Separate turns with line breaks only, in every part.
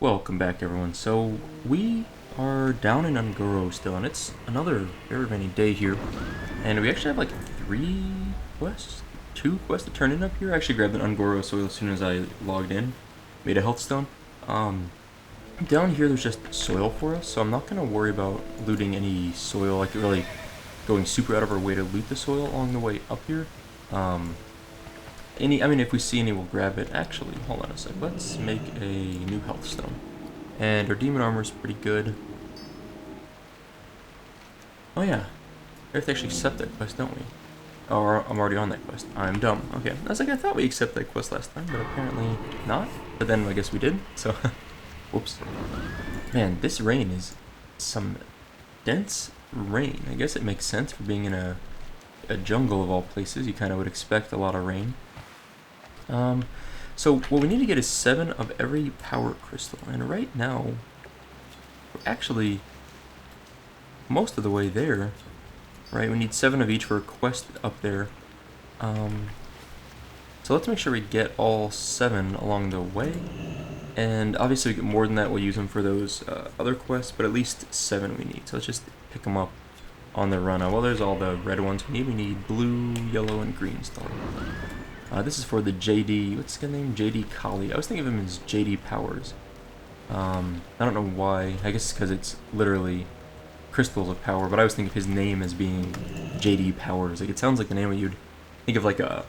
Welcome back, everyone. So, we are down in Ungoro still, and it's another very rainy day here. And we actually have like three quests, two quests to turn in up here. I actually grabbed an Ungoro soil as soon as I logged in, made a health stone. Down here there's just soil for us, so I'm not gonna worry about looting any soil, like really going super out of our way to loot the soil along the way up here. If we see any, we'll grab it. Actually, hold on a sec. Let's make a new health stone. And our demon armor is pretty good. Oh yeah, we have to actually accept that quest, don't we? Or I'm already on that quest. I'm dumb. Okay, I was like, I thought we accepted that quest last time, but apparently not. But then I guess we did, so whoops. Man, this rain is some dense rain. I guess it makes sense for being in a jungle of all places. You kind of would expect a lot of rain. So what we need to get is 7 of every power crystal, and right now, we're actually most of the way there, right? We need 7 of each for a quest up there. So let's make sure we get all 7 along the way, and obviously if we get more than that, we'll use them for those other quests, but at least 7 we need, so let's just pick them up on the run. Well, there's all the red ones we need. We need blue, yellow, and green still. This is for the JD, what's his name? JD Kali. I was thinking of him as JD Powers. I don't know why. I guess because it's literally crystals of power, but I was thinking of his name as being JD Powers. Like, it sounds like the name you'd think of like a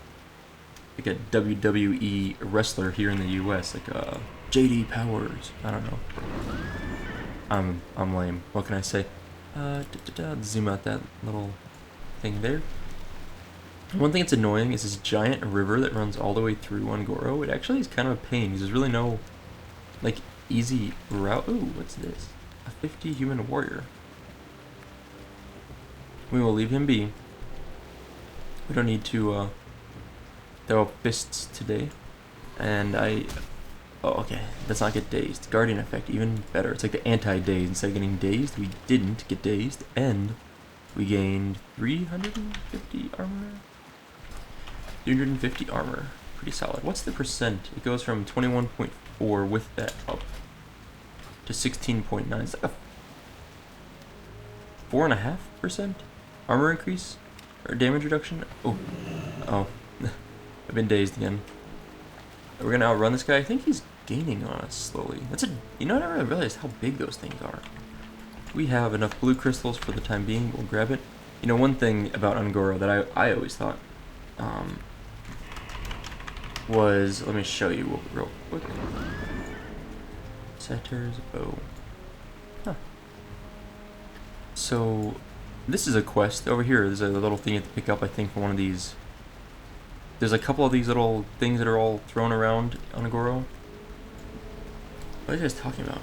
WWE wrestler here in the US, like JD Powers. I don't know. I'm lame. What can I say? Zoom out that little thing there. One thing that's annoying is this giant river that runs all the way through Ungoro. It actually is kind of a pain because there's really no, like, easy route. Ooh, what's this? A 50 human warrior. We will leave him be. We don't need to throw up fists today. And oh, okay, let's not get dazed. Guardian effect, even better. It's like the anti-daze. Instead of getting dazed, we didn't get dazed, and we gained 350 armor. 350 armor. Pretty solid. What's the percent? It goes from 21.4 with that up to 16.9. It's like a 4.5% armor increase or damage reduction. Oh, I've been dazed again. We're gonna outrun this guy. I think he's gaining on us slowly. You know, I never really realized how big those things are. We have enough blue crystals for the time being. We'll grab it. You know, one thing about Ungoro that I always thought was, let me show you real quick. Setter's bow. Huh. So this is a quest over here. There's a little thing you have to pick up, I think, for one of these. There's a couple of these little things that are all thrown around Ungoro. What are you guys talking about?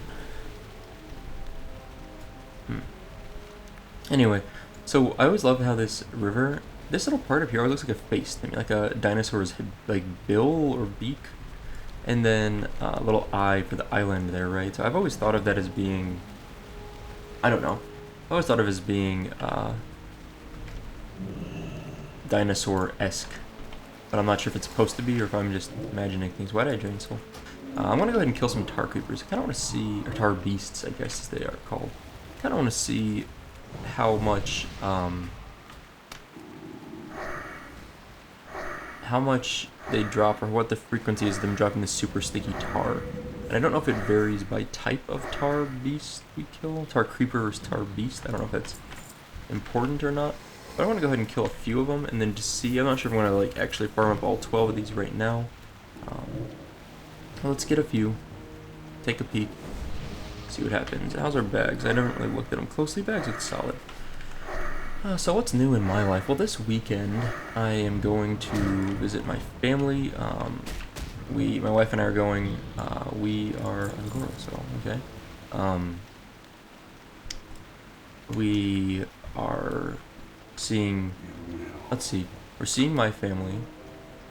Anyway, so I always love how this river, this little part up here always looks like a face to me, like a dinosaur's like bill or beak, and then a little eye for the island there, right? So I've always thought of that as being, I don't know, I always thought of it as being dinosaur-esque, but I'm not sure if it's supposed to be or if I'm just imagining things. Why did I drain soul? I'm gonna go ahead and kill some tar creepers. I kind of want to see, or tar beasts, I guess as they are called. I kind of want to see how much they drop, or what the frequency is of them dropping this super sticky tar. And I don't know if it varies by type of tar beast we kill, tar creeper versus tar beast. I don't know if that's important or not, but I want to go ahead and kill a few of them and then just see. I'm not sure if I want to like actually farm up all 12 of these right now. Let's get a few, take a peek, see what happens. How's our bags? I haven't really looked at them closely. Bags look solid. So what's new in my life? Well, this weekend I am going to visit my family. My wife and I are going. We are Ungoro, so okay. We are seeing. Let's see. We're seeing my family,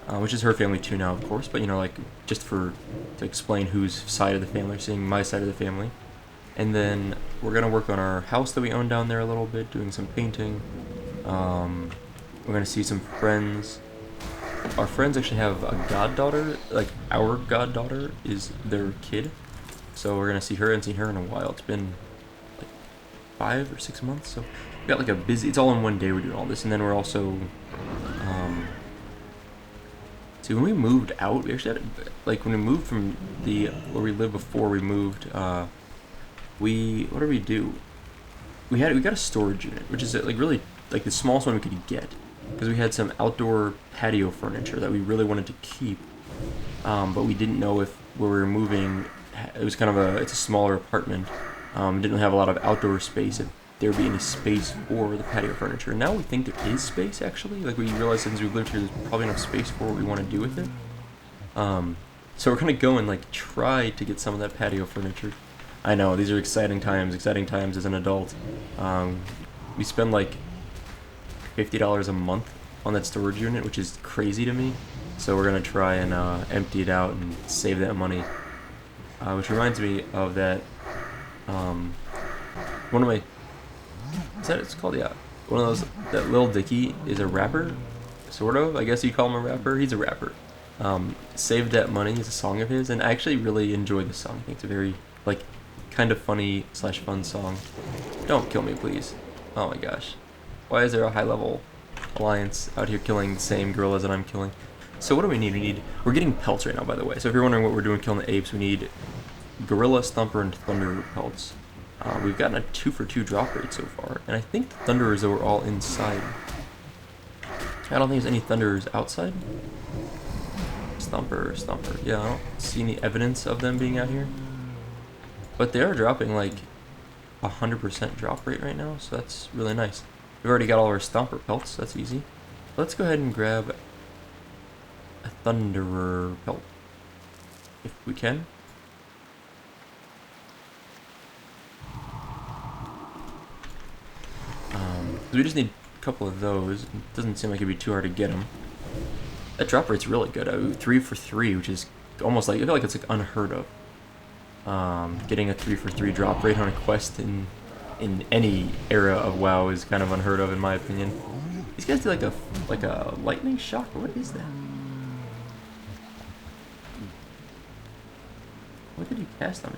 which is her family too now, of course. But you know, like just to explain whose side of the family, we're seeing my side of the family. And then we're going to work on our house that we own down there a little bit, doing some painting. We're going to see some friends. Our friends actually have a goddaughter, like our goddaughter is their kid. So we're gonna see her and see her in a while. It's been like 5 or 6 months. So we got like a busy. It's all in one day. We're doing all this, and then we're also. See, when we moved out, we actually had like when we moved from the where we lived before we moved. What did we do? We got a storage unit, which is like really like the smallest one we could get, because we had some outdoor patio furniture that we really wanted to keep, but we didn't know if where we were moving. It was kind of it's a smaller apartment. Didn't have a lot of outdoor space. If there would be any space for the patio furniture. And now we think there is space, actually. Like, we realize since we've lived here, there's probably enough space for what we want to do with it. So we're going to go and, like, try to get some of that patio furniture. I know, these are exciting times as an adult. We spend, like, $50 a month on that storage unit, which is crazy to me. So we're going to try and empty it out and save that money. Which reminds me of that, one of my... Is that what it's called? Yeah. One of those, that Lil Dicky is a rapper, sort of. I guess you call him a rapper. He's a rapper. Save That Money is a song of his, and I actually really enjoy this song. I think it's a very, like, kind of funny / fun song. Don't kill me, please. Oh my gosh. Why is there a high-level alliance out here killing the same gorillas that I'm killing? So what do we need? We're getting pelts right now, by the way. So if you're wondering what we're doing killing the apes, we need gorilla, stomper, and thunder pelts. We've gotten a 2-for-2 drop rate so far, and I think the thunderers are all inside. I don't think there's any thunderers outside. Stomper. Yeah, I don't see any evidence of them being out here. But they are dropping like 100% drop rate right now, so that's really nice. We've already got all our stomper pelts, that's easy. Let's go ahead and grab a thunderer pelt, if we can. We just need a couple of those. It doesn't seem like it'd be too hard to get them. That drop rate's really good. 3-for-3, which is almost like, I feel like it's like unheard of. Getting a 3-for-3 drop rate on a quest in any era of WoW is kind of unheard of, in my opinion. These guys do like a lightning shock. What is that? What did he cast on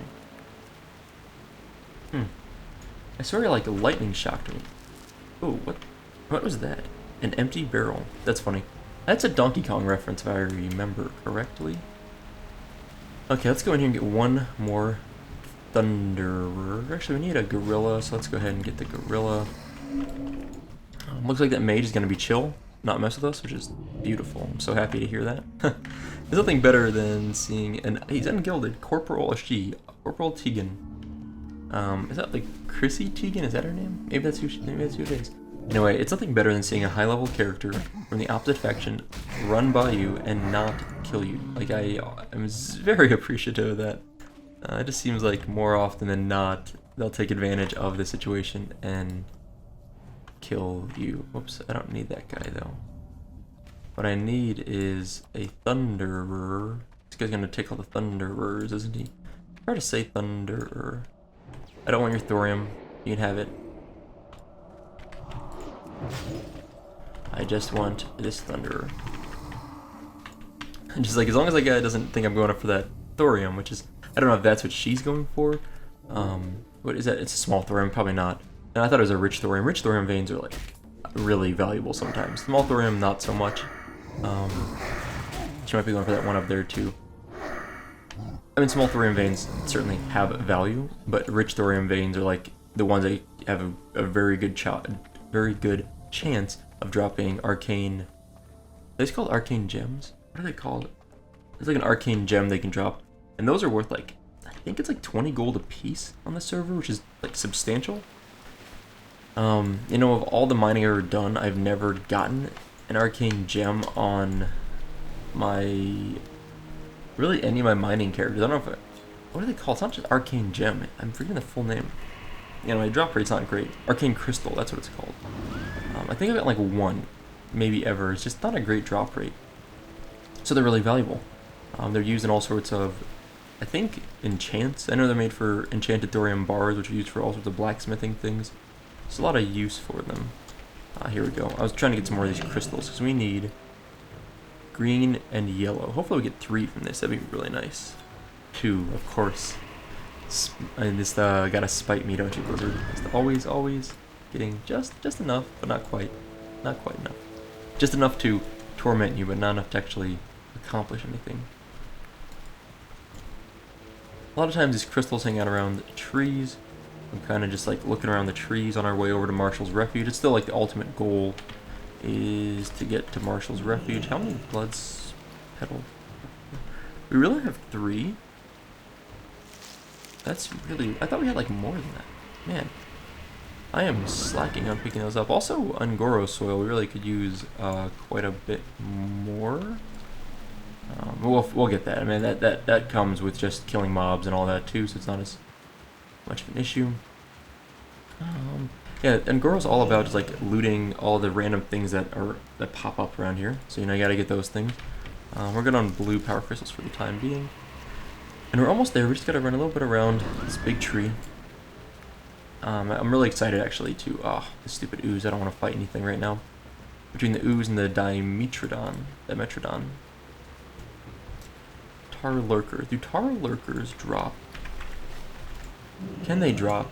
me? I swear he like lightning shocked me. Oh, what was that? An empty barrel. That's funny. That's a Donkey Kong reference, if I remember correctly. Okay, let's go in here and get one more thunderer. Actually, we need a gorilla, so let's go ahead and get the gorilla. Looks like that mage is going to be chill, not mess with us, which is beautiful. I'm so happy to hear that. There's nothing better than seeing he's ungilded, Corporal Tegan. Is that like Chrissy Teigen? Is that her name? Maybe that's who it is. Anyway, it's nothing better than seeing a high-level character from the opposite faction run by you and not kill you. Like, I'm very appreciative of that. It just seems like more often than not, they'll take advantage of the situation and kill you. Whoops, I don't need that guy, though. What I need is a thunderer. This guy's gonna take all the thunderers, isn't he? Try to say thunderer. I don't want your thorium. You can have it. I just want this thunderer. Just like, as long as that guy doesn't think I'm going up for that thorium, which is, I don't know if that's what she's going for. What is that? It's a small thorium, probably not. And I thought it was a rich thorium. Rich thorium veins are like really valuable sometimes. Small thorium, not so much. She might be going for that one up there too. I mean, small thorium veins certainly have value, but rich thorium veins are like the ones that have a very good chance of dropping arcane. Are these called arcane gems? What are they called? It's like an arcane gem they can drop, and those are worth like, I think it's like 20 gold a piece on the server, which is like substantial. You know, of all the mining I've ever done, I've never gotten an arcane gem on really any of my mining characters. I don't know what are they called? It's not just arcane gem. I'm forgetting the full name. You know, my drop rate's not great. Arcane crystal, that's what it's called. I think I've got like one, maybe ever. It's just not a great drop rate. So they're really valuable. They're used in all sorts of, I think, enchants. I know they're made for enchanted thorium bars, which are used for all sorts of blacksmithing things. There's a lot of use for them. Here we go. I was trying to get some more of these crystals, because we need green and yellow. Hopefully we get 3 from this. That'd be really nice. 2, of course. And this gotta spite me, don't you, Blizzard? It's always getting just enough, but not quite enough. Just enough to torment you, but not enough to actually accomplish anything. A lot of times these crystals hang out around trees. I'm kind of just like looking around the trees on our way over to Marshall's Refuge. It's still like the ultimate goal is to get to Marshall's Refuge. How many bloods petal? We really have 3. That's really... I thought we had like more than that. Man, I am slacking on picking those up. Also, Ungoro soil, we really could use quite a bit more. We'll get that. I mean, that comes with just killing mobs and all that too, so it's not as much of an issue. Yeah, Ungoro's all about just like looting all the random things that pop up around here. So you know, you gotta get those things. We're good on blue power crystals for the time being. And we're almost there. We just gotta run a little bit around this big tree. I'm really excited actually to this stupid ooze. I don't want to fight anything right now. Between the ooze and the Dimetrodon. Tar lurker. Do tar lurkers drop? Can they drop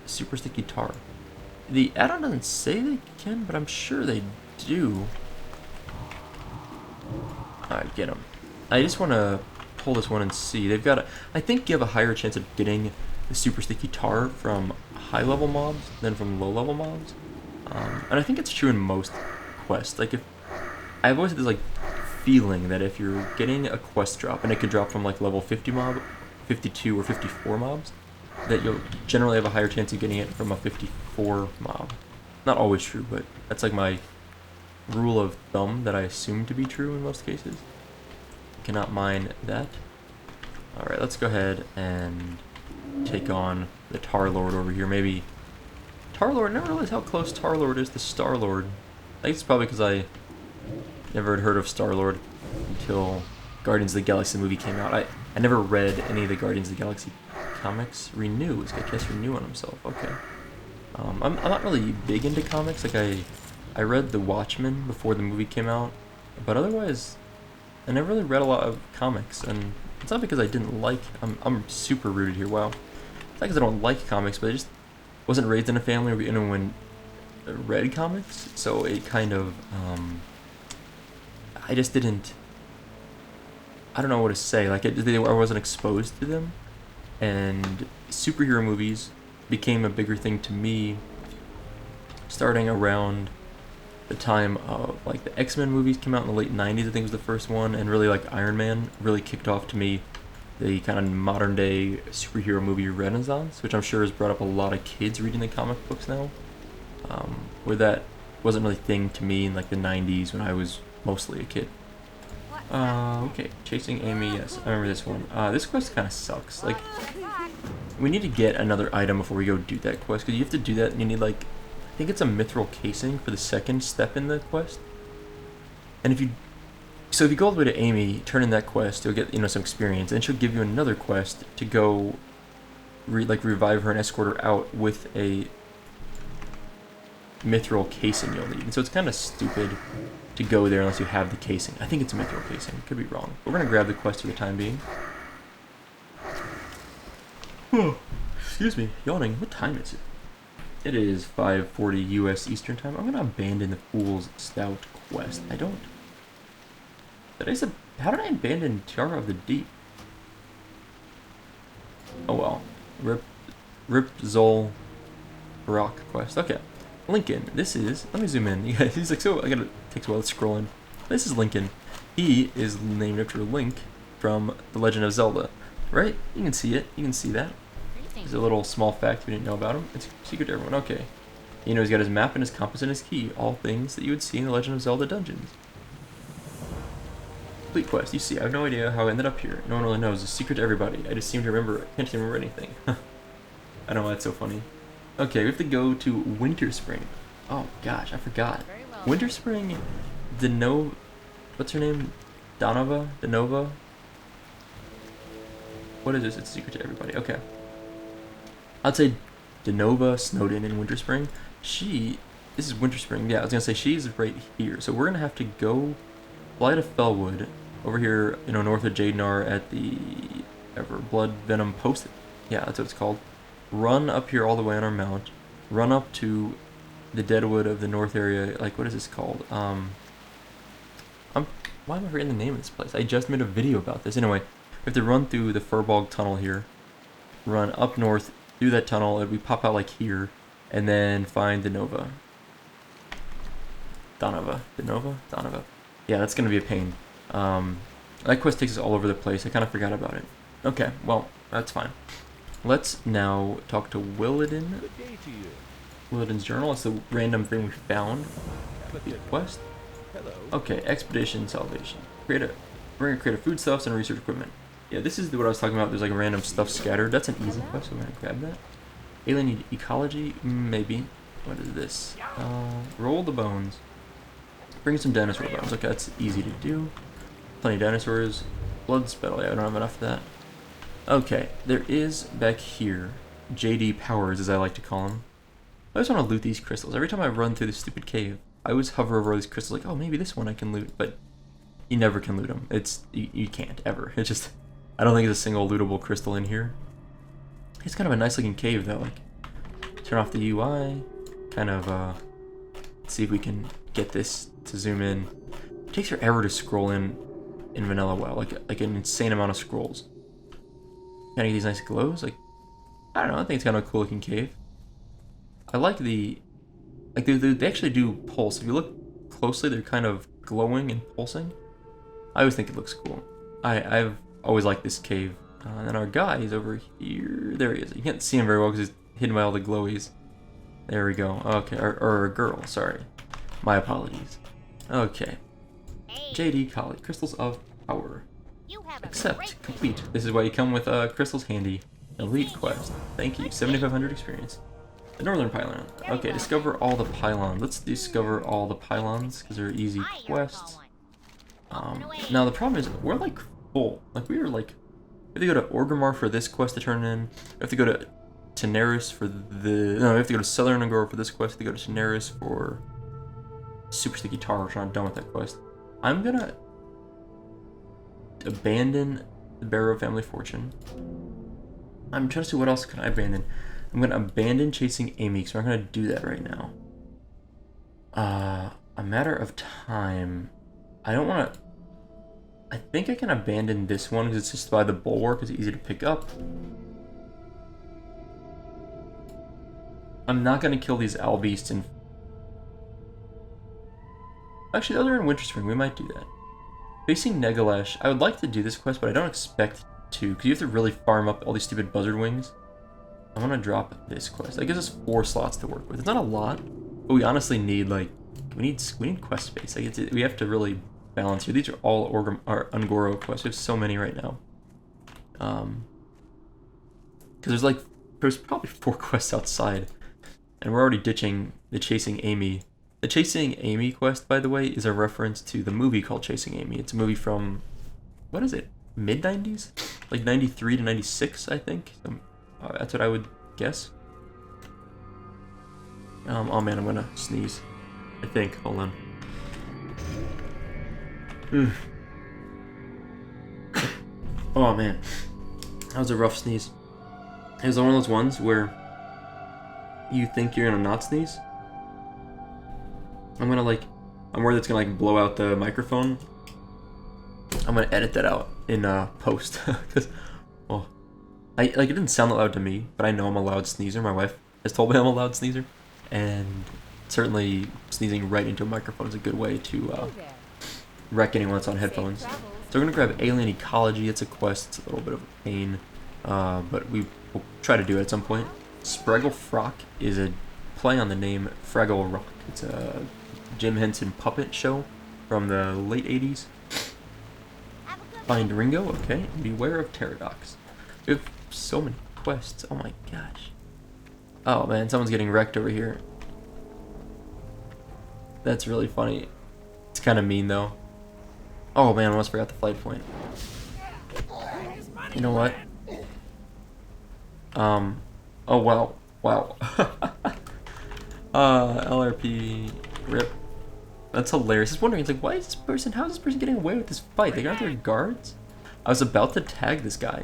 super sticky tar? The add-on doesn't say they can, but I'm sure they do. Alright, get them. I just want to pull this one and see. They've got I think you have a higher chance of getting the super sticky tar from high-level mobs than from low-level mobs. And I think it's true in most quests. Like, if I've always had this like feeling that if you're getting a quest drop, and it could drop from like level 50 mob, 52 or 54 mobs, that you'll generally have a higher chance of getting it from a 54 mob. Not always true, but that's like my rule of thumb that I assume to be true in most cases. Cannot mine that. Alright, let's go ahead and take on the Tar Lord over here. Maybe Tar Lord, I never realized how close Tar Lord is to Star Lord. I think it's probably because I never had heard of Star Lord until Guardians of the Galaxy movie came out. I never read any of the Guardians of the Galaxy comics. Renew, this guy casts Renew on himself. Okay. I'm not really big into comics. Like I read The Watchmen before the movie came out, but otherwise I never really read a lot of comics, and it's not because I didn't like. I'm super rooted here. Wow. It's not because I don't like comics, but I just wasn't raised in a family where anyone read comics, so it kind of I just didn't. I don't know what to say. Like I wasn't exposed to them, and superhero movies became a bigger thing to me starting around the time of like the X-Men movies came out in the late 90s. I think was the first one, and really like Iron Man really kicked off to me the kind of modern day superhero movie renaissance, which I'm sure has brought up a lot of kids reading the comic books now, where that wasn't really a thing to me in like the 90s when I was mostly a kid. Okay, chasing Amy, yes, I remember this one. This quest kind of sucks. Like, we need to get another item before we go do that quest, because you have to do that and you need like, I think it's a mithril casing for the second step in the quest. And if you go all the way to Amy, turn in that quest, you'll get, you know, some experience, and she'll give you another quest to go revive her and escort her out with a mithril casing you'll need. And so it's kind of stupid to go there unless you have the casing. I think it's a mithril casing. Could be wrong. We're going to grab the quest for the time being. Excuse me. Yawning. What time is it? It is 5:40 U.S. Eastern Time. I'm going to abandon the Fool's Stout quest. I don't... How did I abandon Tiara of the Deep? Oh well. Rip Zol Rock quest. Okay. Lincoln. This is... Let me zoom in. Yeah, he's like, so... I gotta... Takes a while to scroll in. This is Lincoln. He is named after Link from The Legend of Zelda. Right? You can see it. You can see that. There's a little small fact we didn't know about him. It's secret to everyone. Okay. You know, he's got his map and his compass and his key. All things that you would see in The Legend of Zelda dungeons. Complete quest. You see, I have no idea how I ended up here. No one really knows. It's a secret to everybody. I just seem to remember. I can't remember anything. I don't know why that's so funny. Okay, we have to go to Winter Spring. Oh gosh, I forgot. Winter Spring, what's her name? Denova? What is this? It's a secret to everybody. Okay. I'd say Denova Snowden in Winter Spring. This is Winter Spring. Yeah, I was gonna say she's right here. So we're gonna have to go fly to Fellwood over here, you know, north of Jadenar at the Blood Venom Post Yeah, that's what it's called. Run up here all the way on our mount. Run up to the Deadwood of the North area. Like, what is this called? Why am I forgetting the name of this place? I just made a video about this. Anyway, we have to run through the Furbog tunnel here. Run up north through that tunnel, and we pop out like here, and then find Donova. Donova. Yeah, that's gonna be a pain. That quest takes us all over the place. I kind of forgot about it. Okay, well, that's fine. Let's now talk to Willadin. Willadin's journal. It's the random thing we found. The quest. Okay, expedition salvation. We're gonna create foodstuffs and research equipment. Yeah, this is what I was talking about. There's like random stuff scattered. That's an easy quest. So I'm gonna grab that. Alien ecology, maybe. What is this? Roll the bones. Bring some dinosaur bones. Okay, that's easy to do. Plenty of dinosaurs. Blood spittle. Yeah, I don't have enough of that. Okay, there is back here JD Powers, as I like to call him. I just want to loot these crystals. Every time I run through this stupid cave, I always hover over these crystals like, oh, maybe this one I can loot, but you never can loot them. You can't, ever. It's just, I don't think there's a single lootable crystal in here. It's kind of a nice looking cave though. Like, turn off the UI, kind of see if we can get this to zoom in. It takes forever to scroll in vanilla WoW, like an insane amount of scrolls. Kind of get these nice glows, like, I don't know, I think it's kind of a cool looking cave. I like they actually do pulse. If you look closely, they're kind of glowing and pulsing. I always think it looks cool. I've always liked this cave. And our guy is over here. There he is. You can't see him very well because he's hidden by all the glowies. There we go. Okay, or a girl, sorry. My apologies. Okay. JD Collie, Crystals of Power. Accept. Complete. This is why you come with crystals handy. Elite quest. Thank you. 7,500 experience. The Northern Pylon. Okay, discover all the pylons. Let's discover all the pylons because they're easy quests. Now the problem is we're like full. Like we are like, we have to go to Orgrimmar for this quest to turn in. We have to go to Teneris for we have to go to Southern Angora for this quest. We have to go to Teneris for Super Sticky Tar, which I'm not done with that quest. I'm gonna abandon the Barrow Family Fortune. I'm trying to see what else can I abandon. I'm gonna abandon chasing Amy, so I'm gonna do that right now. A matter of time. I don't wanna. I think I can abandon this one because it's just by the bulwark. It's easy to pick up. I'm not gonna kill these owl beasts and. Actually, those are in Winterspring. We might do that. Facing Negalash. I would like to do this quest, but I don't expect to because you have to really farm up all these stupid buzzard wings. I want to drop this quest. That gives us 4 slots to work with. It's not a lot, but we honestly need like we need quest space. Like we have to really balance here. These are all Ungoro quests. We have so many right now. Because there's probably 4 quests outside, and we're already ditching the Chasing Amy. The Chasing Amy quest, by the way, is a reference to the movie called Chasing Amy. It's a movie from what is it? Mid-90s, like 93 to 96, I think. That's what I would guess. Oh man, I'm gonna sneeze. I think. Hold on. Oh man, that was a rough sneeze. It was one of those ones where you think you're gonna not sneeze. I'm worried it's gonna blow out the microphone. I'm gonna edit that out in post because, well, it didn't sound that loud to me, but I know I'm a loud sneezer. My wife has told me I'm a loud sneezer, and certainly sneezing right into a microphone is a good way to wreck anyone that's on headphones. So we're gonna grab Alien Ecology. It's a quest. It's a little bit of a pain, but we will try to do it at some point. Spraggle Frock is a play on the name Fraggle Rock. It's a Jim Henson puppet show from the late 80s. Find Ringo, okay. Beware of Pterodox. We have so many quests. Oh my gosh. Oh man, someone's getting wrecked over here. That's really funny. It's kind of mean though. Oh man, I almost forgot the flight point. You know what? Oh wow. Wow. LRP rip. That's hilarious. I was wondering, it's like, how is this person getting away with this fight? Like, aren't there guards? I was about to tag this guy,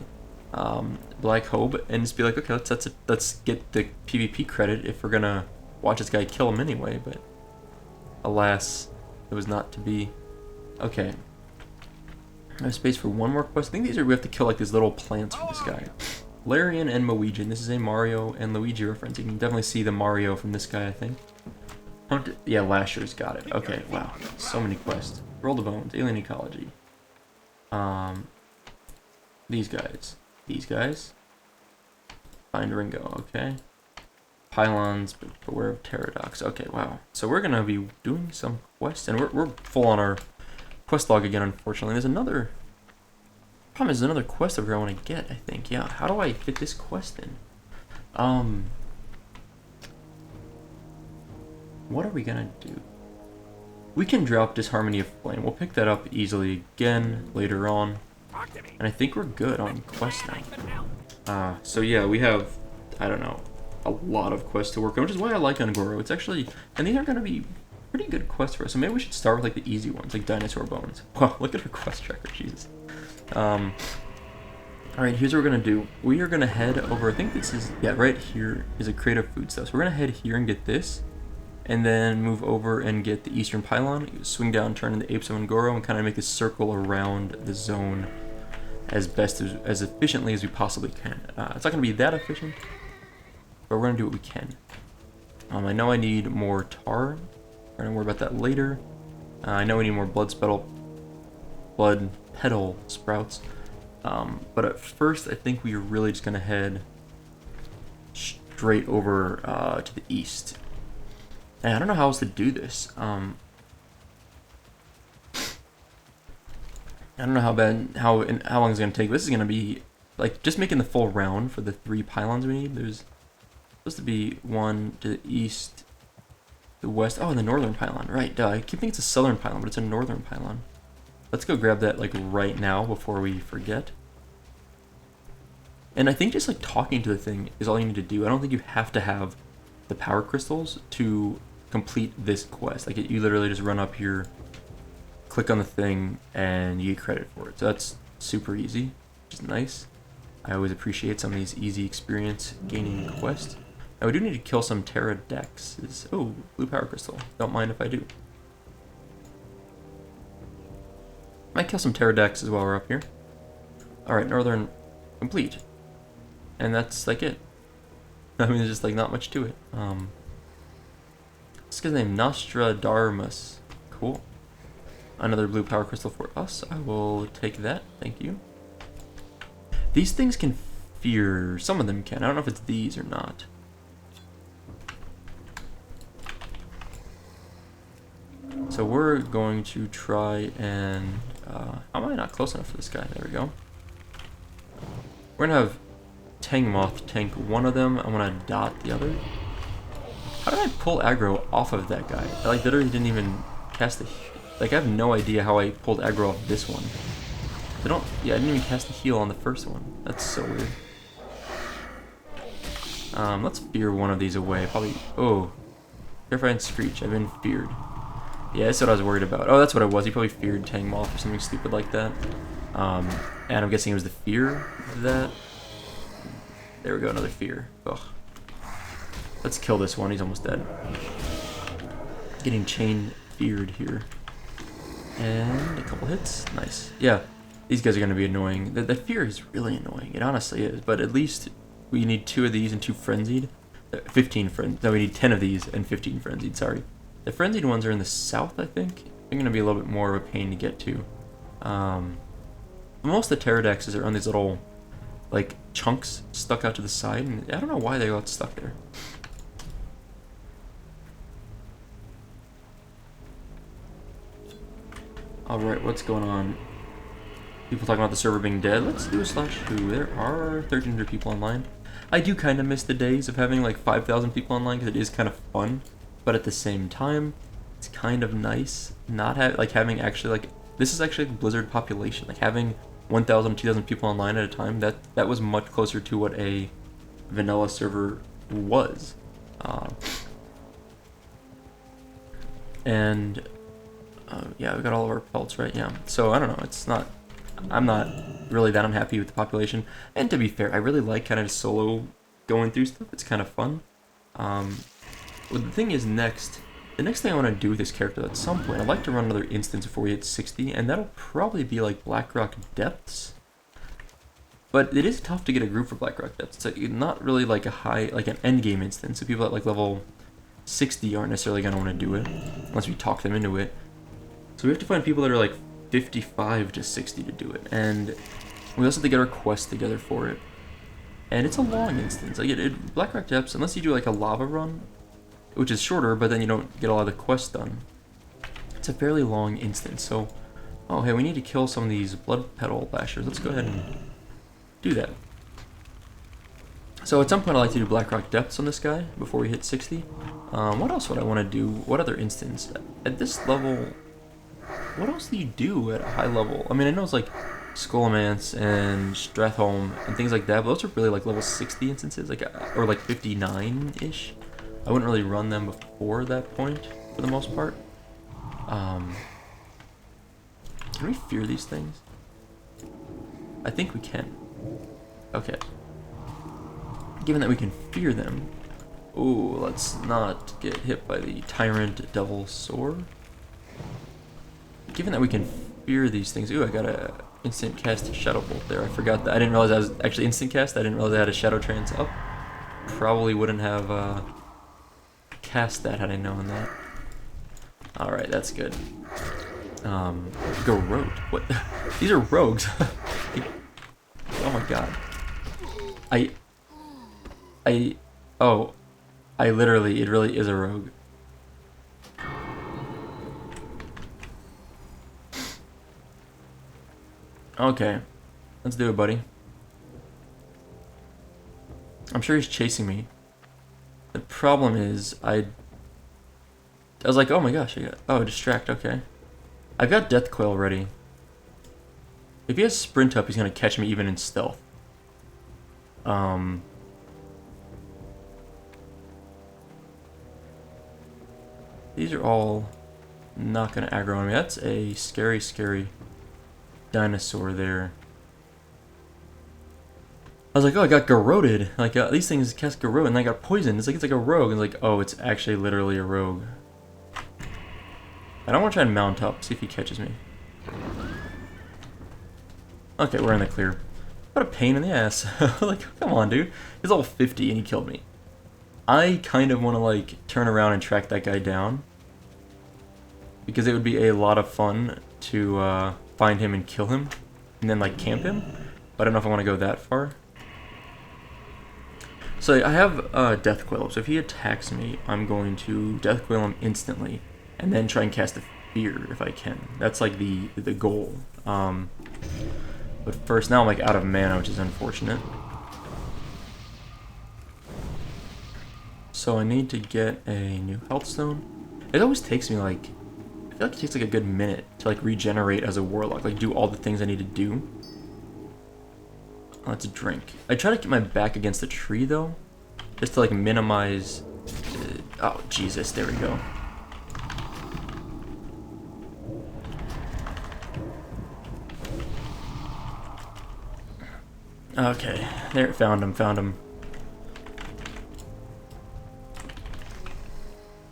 Black Hobe and just be like, okay, let's get the PvP credit if we're gonna watch this guy kill him anyway. But alas, it was not to be. Okay, I have space for one more quest. I think these are we have to kill like these little plants for this guy. Larian and Moegian. This is a Mario and Luigi reference. You can definitely see the Mario from this guy, I think. Yeah, Lasher's got it. Okay, wow, so many quests. Roll the Bones, Alien Ecology. These guys. Find Ringo, okay. Pylons, but beware of Pterodox. Okay, wow. So we're gonna be doing some quests, and we're full on our quest log again, unfortunately. There's another problem is another quest over here I want to get, I think. Yeah, how do I fit this quest in? What are we gonna do? We can drop Disharmony of Flame. We'll pick that up easily again later on. And I think we're good on quest now. So yeah, we have, I don't know, a lot of quests to work on, which is why I like Ungoro. It's actually, and these are going to be pretty good quests for us. So maybe we should start with like the easy ones, like Dinosaur Bones. Wow, look at our quest tracker, Jesus. Alright, here's what we're going to do. We are going to head over, I think this is, yeah, right here is a crate of food stuff. So we're going to head here and get this. And then move over and get the Eastern Pylon, swing down, turn into Apes of Ungoro, and kind of make this circle around the zone as efficiently as we possibly can. It's not going to be that efficient, but we're going to do what we can. I know I need more tar. We're going to worry about that later. I know we need more blood petal sprouts. But at first, I think we are really just going to head straight over to the east. And I don't know how else to do this. I don't know how long it's gonna take. This is gonna be like just making the full round for the 3 pylons we need. There's supposed to be one to the east, the west. Oh, and the northern pylon. Right, duh. I keep thinking it's a southern pylon, but it's a northern pylon. Let's go grab that like right now before we forget. And I think just like talking to the thing is all you need to do. I don't think you have to have the power crystals to complete this quest. Like you literally just run up here, click on the thing, and you get credit for it. So that's super easy, which is nice. I always appreciate some of these easy experience gaining quests. Now we do need to kill some pterodexes. Oh, blue power crystal. Don't mind if I do. Might kill some pterodexes while we're up here. Alright, northern complete. And that's like it. I mean, there's just like not much to it. This guy's name Nostradamus. Cool. Another blue power crystal for us. I will take that. Thank you. These things can fear. Some of them can. I don't know if it's these or not. So we're going to try and... how am I not close enough for this guy? There we go. We're going to have Tang Moth tank one of them. I'm going to dot the other. How did I pull aggro off of that guy? I like literally didn't even cast the... Like I have no idea how I pulled aggro off this one. I didn't even cast the heal on the first one. That's so weird. Let's fear one of these away. Probably... Oh. Terrify and Screech. I've been feared. Yeah, that's what I was worried about. Oh, that's what it was. He probably feared Tang Moth or something stupid like that. And I'm guessing it was the fear that... There we go, another fear. Ugh. Let's kill this one. He's almost dead. Getting chain feared here. And a couple hits. Nice. Yeah, these guys are going to be annoying. The fear is really annoying. It honestly is. But at least we need 2 of these and 2 frenzied. 15 frenzied. No, we need 10 of these and 15 frenzied. Sorry. The frenzied ones are in the south, I think. They're going to be a little bit more of a pain to get to. Most of the pterodexes are on these little, like, chunks stuck out to the side. And I don't know why they got stuck there. Alright, what's going on? People talking about the server being dead. Let's do a /2. There are 1,300 people online. I do kind of miss the days of having like 5,000 people online because it is kind of fun. But at the same time, it's kind of nice not having actually like... This is actually like Blizzard population. Like having 1,000 2,000 people online at a time, that was much closer to what a vanilla server was. Yeah, we got all of our pelts, right? Yeah. So, I don't know. It's not I'm not really that unhappy with the population. And to be fair, I really like kind of solo going through stuff. It's kind of fun. Well, the thing is the next thing I want to do with this character at some point, I'd like to run another instance before we hit 60, and that'll probably be like Blackrock Depths. But it is tough to get a group for Blackrock Depths. It's not really like like an endgame instance. So people at like level 60 aren't necessarily going to want to do it, unless we talk them into it. So we have to find people that are like 55 to 60 to do it, and we also have to get our quest together for it. And it's a long instance. Like Blackrock Depths, unless you do like a lava run, which is shorter, but then you don't get a lot of the quests done. It's a fairly long instance. So, oh hey, we need to kill some of these blood petal lashers. Let's go ahead and do that. So at some point I'd like to do Blackrock Depths on this guy before we hit 60. What else would I want to do? What other instance? At this level, what else do you do at a high level? I mean, I know it's like Skullomance and Strathholm and things like that, but those are really like level 60 instances, like or like 59-ish. I wouldn't really run them before that point for the most part. Can we fear these things? I think we can. Okay. Given that we can fear them, ooh, let's not get hit by the Tyrant Devil Sword. Given that we can fear these things, ooh, I got a instant cast Shadow Bolt there. I forgot that. I didn't realize I was actually instant cast. I didn't realize I had a Shadow Trance up. Probably wouldn't have cast that had I known that. Alright, that's good. Garrote. What? These are rogues. Oh my god. I literally, it really is a rogue. Okay, let's do it, buddy. I'm sure he's chasing me. The problem is, I was like, oh my gosh, distract, okay. I've got Death Coil ready. If he has Sprint up, he's gonna catch me even in stealth. These are all not gonna aggro on me. That's a scary, scary dinosaur there. I was like, oh, I got garroted. Like, these things cast garrote, and I got poisoned. It's like a rogue. And it's like, oh, it's actually literally a rogue. I don't want to try and mount up, see if he catches me. Okay, we're in the clear. What a pain in the ass. Like, come on, dude. He's level 50 and he killed me. I kind of want to, like, turn around and track that guy down. Because it would be a lot of fun to find him and kill him. And then, like, camp him. But I don't know if I want to go that far. So I have Death Coil. So if he attacks me, I'm going to Death Coil him instantly. And then try and cast a Fear if I can. That's, like, the goal. But first, now I'm, like, out of mana, which is unfortunate. So I need to get a new health stone. It always takes me, like, I feel like it takes, like, a good minute to, like, regenerate as a warlock. Like, do all the things I need to do. Let's drink. I try to keep my back against the tree, though. Just to, like, minimize... oh, Jesus, there we go. Okay, there, found him.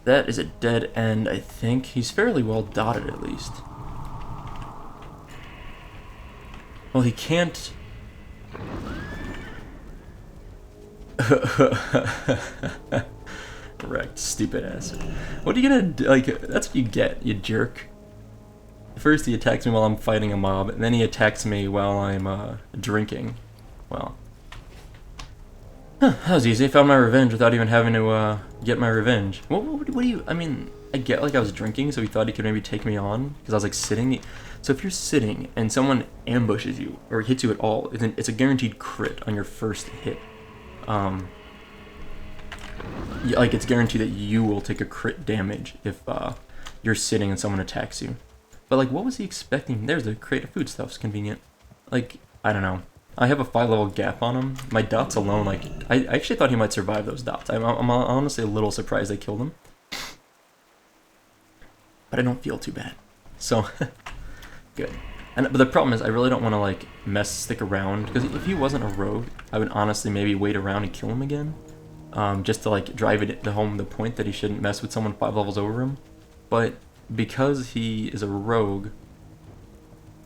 That is a dead end, I think. He's fairly well dotted, at least. Well, he can't... Correct, stupid ass. What are you gonna do? Like, that's what you get, you jerk. First he attacks me while I'm fighting a mob, and then he attacks me while I'm drinking. Well, that was easy. I found my revenge without even having to get my revenge. What do you... I mean, I get, like, I was drinking, so he thought he could maybe take me on, because I was, like, sitting. So if you're sitting and someone ambushes you, or hits you at all, it's a guaranteed crit on your first hit. Yeah, like, it's guaranteed that you will take a crit damage if you're sitting and someone attacks you. But, like, what was he expecting? There's the crate of foodstuffs, convenient. Like, I don't know. I have a 5-level gap on him. My dots alone, like, I actually thought he might survive those dots. I'm honestly a little surprised I killed him. But I don't feel too bad. So, good. But the problem is, I really don't want to like stick around, because if he wasn't a rogue, I would honestly maybe wait around and kill him again, just to like drive it home the point that he shouldn't mess with someone 5 levels over him. But because he is a rogue,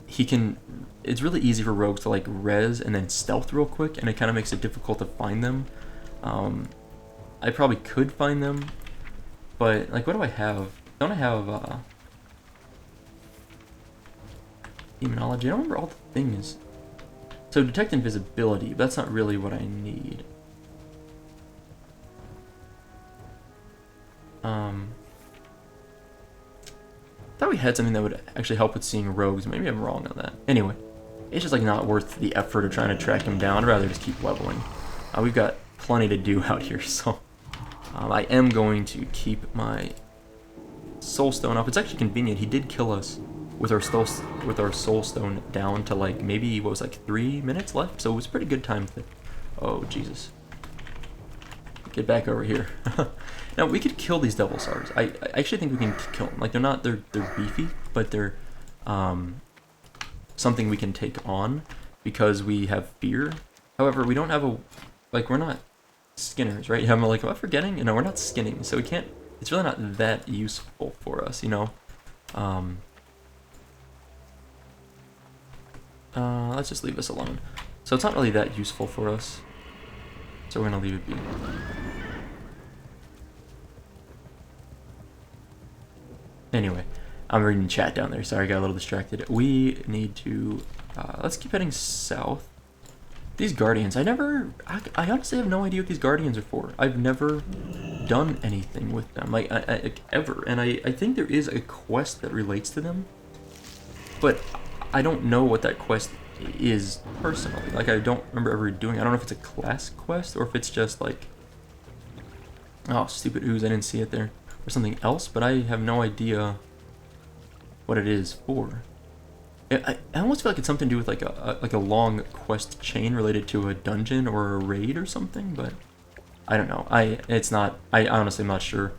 he can. It's really easy for rogues to like res and then stealth real quick, and it kind of makes it difficult to find them. I probably could find them, but like, what do I have? Don't I have Demonology? I don't remember all the things. So detect invisibility, but that's not really what I need. Thought we had something that would actually help with seeing rogues. Maybe I'm wrong on that. Anyway, it's just like not worth the effort of trying to track him down. I'd rather just keep leveling. We've got plenty to do out here, so I am going to keep my soul stone up. It's actually convenient. He did kill us with our soul stone down to like maybe what was like 3 minutes left, so it was a pretty good time to. Oh Jesus! Get back over here. Now we could kill these devil stars. I actually think we can kill them. Like they're beefy, but they're something we can take on because we have fear. However, we don't have we're not skinners, right? Am I forgetting? No, we're not skinning, so we can't. It's really not that useful for us, you know. Let's just leave this alone. So it's not really that useful for us. So we're gonna leave it be. Anyway, I'm reading chat down there. Sorry, I got a little distracted. We need to. Let's keep heading south. These guardians, I honestly have no idea what these guardians are for. I've never done anything with them, like ever. And I think there is a quest that relates to them, but I don't know what that quest is personally. Like, I don't remember ever doing. I don't know if it's a class quest or if it's just like, oh, stupid ooze, I didn't see it there, or something else. But I have no idea what it is for. I almost feel like it's something to do with like a long quest chain related to a dungeon or a raid or something. But I don't know. I honestly am not sure.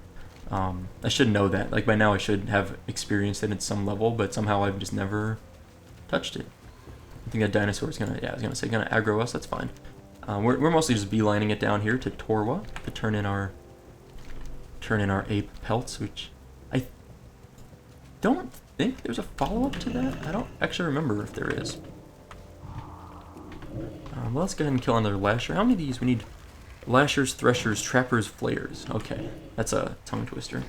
I should know that. Like by now, I should have experienced it at some level, but somehow I've just never touched it. I think that dinosaur is gonna, I was gonna say, gonna aggro us. That's fine. We're mostly just beelining it down here to Torwa to turn in our ape pelts, which I don't think there's a follow-up to that. I don't actually remember if there is. Well, let's go ahead and kill another lasher. How many of these we need? Lashers, threshers, trappers, flayers. Okay, that's a tongue twister.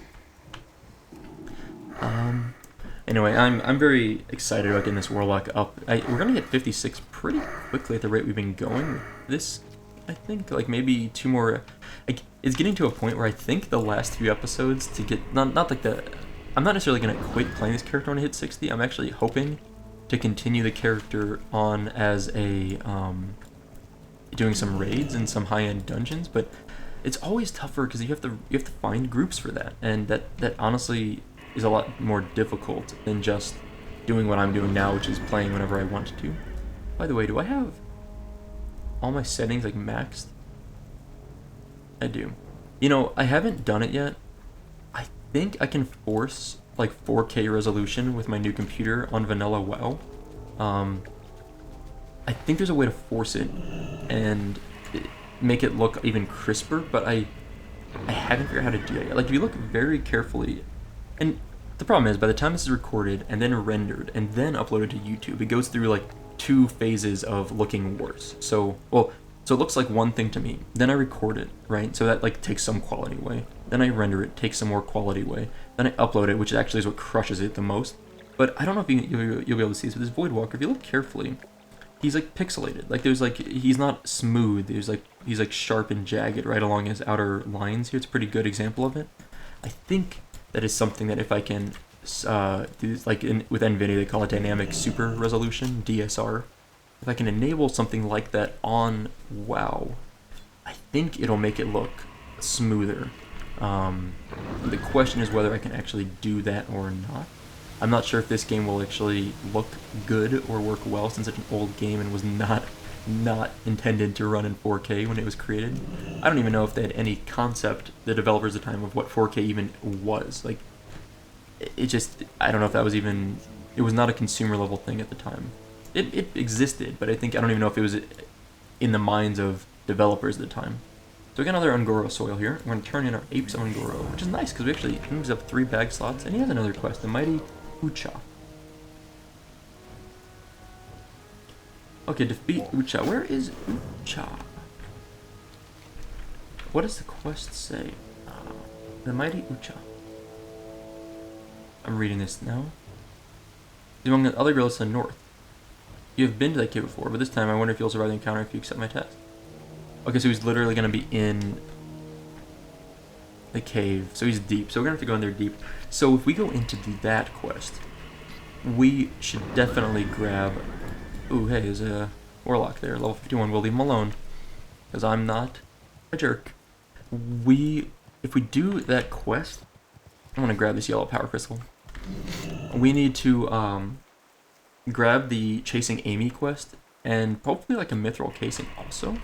Anyway, I'm very excited about getting this Warlock up. We're gonna get 56 pretty quickly at the rate we've been going. This, I think, like maybe 2 more. It's getting to a point where I think the last few episodes to get not like the. I'm not necessarily gonna quit playing this character when I hit 60. I'm actually hoping to continue the character on as a doing some raids and some high-end dungeons, but it's always tougher because you have to find groups for that, and that honestly is a lot more difficult than just doing what I'm doing now, which is playing whenever I want to. By the way, do I have all my settings like maxed? I do. You know, I haven't done it yet. I think I can force like 4K resolution with my new computer on vanilla WoW. I think there's a way to force it and make it look even crisper, but I haven't figured out how to do that yet. Like, if you look very carefully, and the problem is, by the time this is recorded and then rendered and then uploaded to YouTube, it goes through like 2 phases of looking worse. So it looks like one thing to me. Then I record it, right? So that like takes some quality away. Then I render it, takes some more quality away. Then I upload it, which actually is what crushes it the most. But I don't know if you'll be able to see this. With this Voidwalker, if you look carefully, he's like pixelated. Like he's not smooth. He's like sharp and jagged right along his outer lines here. It's a pretty good example of it. I think that is something that if I can do, like with NVIDIA, they call it dynamic super resolution, DSR. If I can enable something like that on WoW, I think it'll make it look smoother. The question is whether I can actually do that or not. I'm not sure if this game will actually look good or work well, since it's an old game and was not intended to run in 4K when it was created. I don't even know if they had any concept, the developers at the time, of what 4K even was. Like, it just, I don't know if that was even, it was not a consumer level thing at the time. It existed, but I don't even know if it was in the minds of developers at the time. So we got another Ungoro soil here. We're going to turn in our Apes Ungoro, which is nice because we actually moves up 3 bag slots, and he has another quest, the Mighty Ucha. Okay, defeat Ucha. Where is Ucha? What does the quest say? The Mighty Ucha. I'm reading this now. He's among the other gorillas to the north. You have been to that cave before, but this time I wonder if you'll survive the encounter if you accept my test. Okay, so he's literally going to be in the cave. So he's deep. So we're going to have to go in there deep. So if we go into that quest, we should definitely grab... Ooh, hey, there's a Warlock there. Level 51. We'll leave him alone, because I'm not a jerk. If we do that quest... I'm going to grab this yellow power crystal. We need to grab the Chasing Amy quest, and hopefully like a mithril casing also.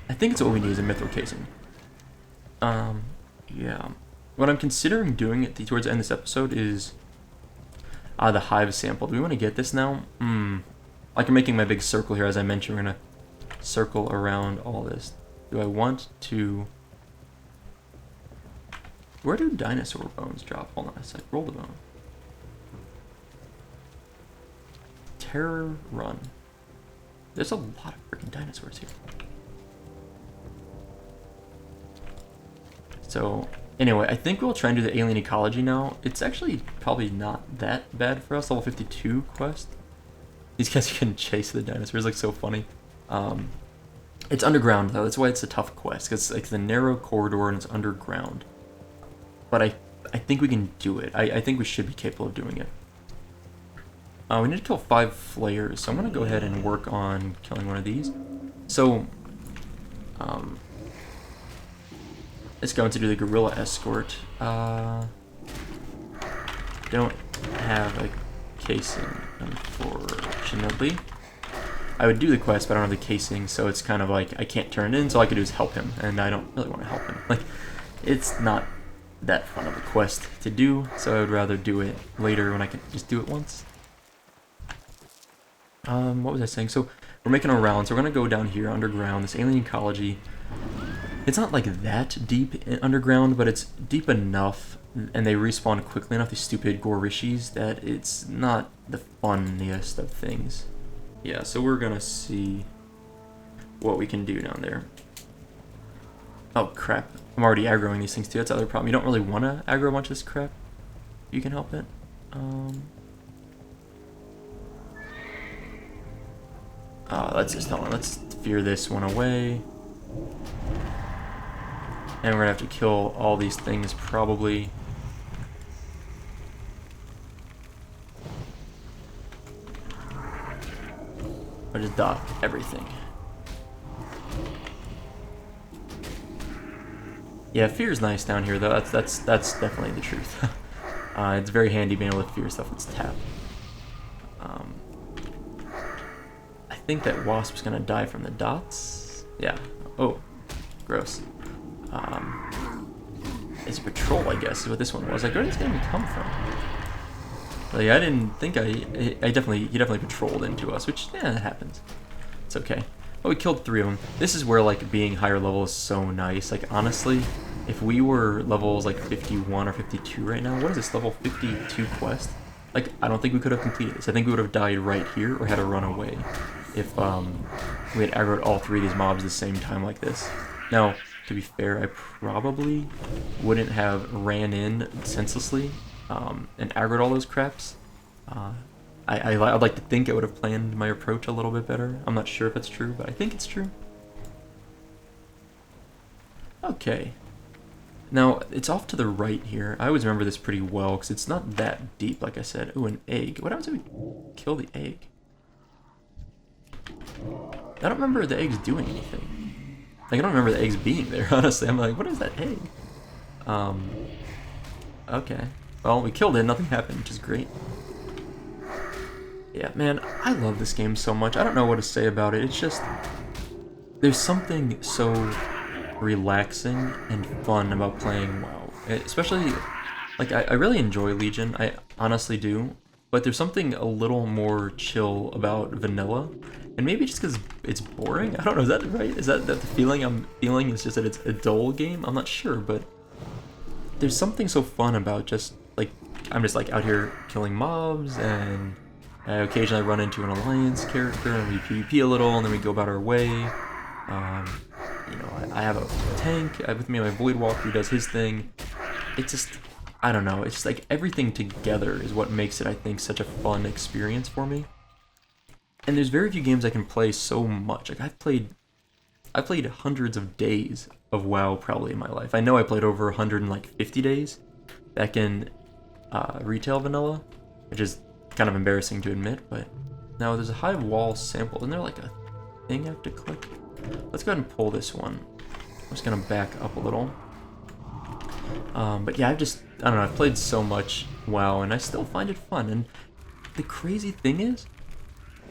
I think it's what we need is a mithril casing. Yeah. What I'm considering doing towards the end of this episode is the hive sample. Do we want to get this now? Like I'm making my big circle here, as I mentioned. We're going to circle around all this. Do I want to... Where do dinosaur bones drop? Hold on a sec. Roll the bone. Terror Run. There's a lot of freaking dinosaurs here. So, anyway, I think we'll try and do the alien ecology now. It's actually probably not that bad for us. Level 52 quest. These guys can chase the dinosaurs, like so funny. It's underground though. That's why it's a tough quest, because it's like the narrow corridor and it's underground. But I think we can do it. I think we should be capable of doing it. We need to kill 5 flayers, so I'm going to go ahead and work on killing one of these. So, let's go into do the gorilla escort. Don't have a casing, unfortunately. I would do the quest, but I don't have the casing, so it's kind of like I can't turn it in, so all I can do is help him, and I don't really want to help him. Like, it's not that fun of a quest to do, so I would rather do it later when I can just do it once. What was I saying? So we're making a round, so we're gonna go down here underground, this alien ecology. It's not like that deep underground, but it's deep enough, and they respawn quickly enough, these stupid Gorishis, that it's not the funniest of things. Yeah, so we're gonna see what we can do down there. Oh crap, I'm already aggroing these things too. That's the other problem. You don't really want to aggro a bunch of this crap. You can help it. Let's just hold on. Let's fear this one away. And we're gonna have to kill all these things probably. Or just dot everything. Yeah, fear's nice down here though. That's definitely the truth. It's very handy being able to fear stuff that's tapped. I think that wasp's gonna die from the dots. Yeah. Oh, gross. It's a patrol, I guess, is what this one was. Like, where did this guy come from? Like, I didn't think he definitely patrolled into us, which, yeah, that happens. It's okay. But we killed 3 of them. This is where, like, being higher level is so nice. Like, honestly, if we were levels, like, 51 or 52 right now, what is this, level 52 quest? Like, I don't think we could have completed this. I think we would have died right here or had to run away if we had aggroed all 3 of these mobs at the same time like this. Now, to be fair, I probably wouldn't have ran in senselessly and aggroed all those craps. I'd like to think I would have planned my approach a little bit better. I'm not sure if it's true, but I think it's true. Okay. Now, it's off to the right here. I always remember this pretty well, because it's not that deep, like I said. Ooh, an egg. What happens if we kill the egg? I don't remember the eggs doing anything. Like, I don't remember the eggs being there, honestly. I'm like, what is that egg? Okay. Well, we killed it, nothing happened, which is great. Yeah, man, I love this game so much. I don't know what to say about it. It's just... there's something so relaxing and fun about playing WoW. Especially, like, I really enjoy Legion. honestly do. But there's something a little more chill about vanilla. And maybe just because it's boring? I don't know, is that right? Is that the feeling I'm feeling? Is just that it's a dull game? I'm not sure, but there's something so fun about just, like, I'm just, like, out here killing mobs, and I occasionally run into an alliance character, and we PvP a little, and then we go about our way. You know, I have a tank with me, my Void Walker, who does his thing. It's just, I don't know, it's just like everything together is what makes it, I think, such a fun experience for me. And there's very few games I can play so much. Like, I've played hundreds of days of WoW probably in my life. I know I played over 150 days back in retail vanilla, which is kind of embarrassing to admit, but now there's a hive wall sample. Isn't there like a thing I have to click? Let's go ahead and pull this one. I'm just gonna back up a little. But yeah, I don't know, I've played so much WoW and I still find it fun. And the crazy thing is,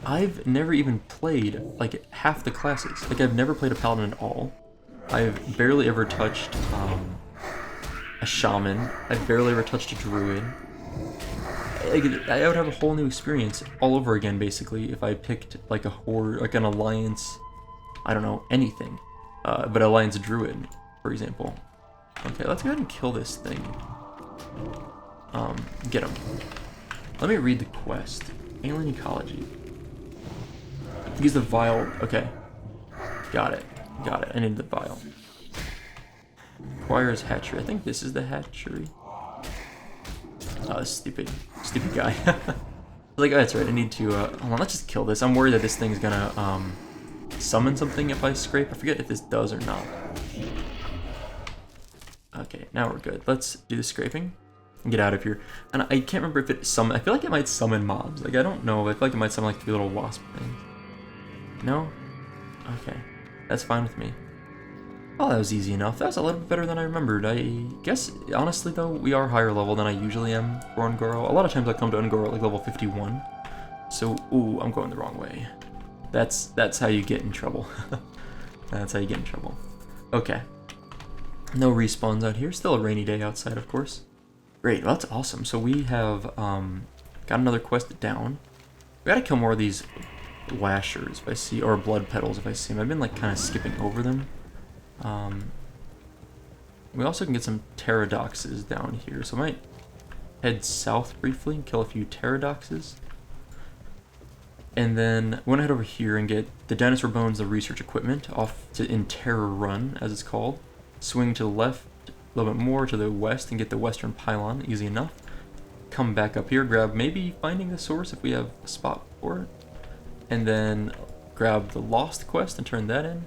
I've never even played like half the classes. Like, I've never played a paladin at all. I've barely ever touched a shaman. I've barely ever touched a druid. I would have a whole new experience all over again, basically, if I picked like a horde, like an alliance, I don't know, anything. But alliance druid, for example. Okay, let's go ahead and kill this thing. Get him. Let me read the quest. Alien Ecology. Use the vial. Okay. Got it. I need the vial. Requires hatchery. I think this is the hatchery. Oh, stupid guy. Like, oh, that's right. I need to, hold on, let's just kill this. I'm worried that this thing's gonna, summon something if I scrape. I forget if this does or not. Okay, now we're good. Let's do the scraping and get out of here. And I can't remember if it summon. I feel like it might summon mobs. Like, I don't know. I feel like it might summon like 3 little wasp things. No? Okay. That's fine with me. Oh, that was easy enough. That was a little bit better than I remembered. I guess, honestly though, we are higher level than I usually am for Ungoro. A lot of times I come to Ungoro at like level 51. So, ooh, I'm going the wrong way. That's how you get in trouble. That's how you get in trouble. Okay. No respawns out here. Still a rainy day outside, of course. Great, well, that's awesome. So we have got another quest down. We gotta kill more of these lashers if I see, or blood petals if I see them. I've been like kind of skipping over them. We also can get some pterodoxes down here, so I might head south briefly and kill a few pterodoxes. And then we're gonna head over here and get the dinosaur bones, the research equipment, off to in Terror Run, as it's called. Swing to the left, a little bit more to the west, and get the western pylon, easy enough. Come back up here, grab maybe finding the source if we have a spot for it. And then grab the lost quest and turn that in.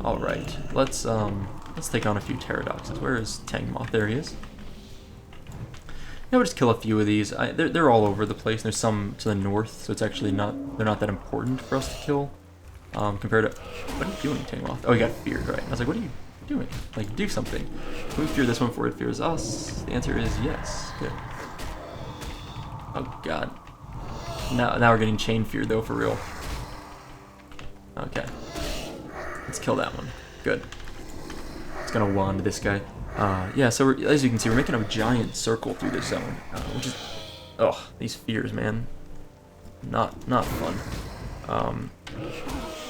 Alright, let's take on a few pterodoxes. Where is Tangmoth? There he is. Yeah, we'll just kill a few of these. They're all over the place. There's some to the north, so it's actually they're not that important for us to kill. Compared to, what are you doing, Tangmoth? Oh, you got feared, right? I was like, what are you doing? Like, do something. Can we fear this one before it fears us? The answer is yes. Good. Oh god. Now we're getting chain fear though, for real. Okay. Let's kill that one. Good. It's gonna wand this guy. Yeah, so as you can see, we're making a giant circle through this zone, which is, oh, these fears, man. Not fun.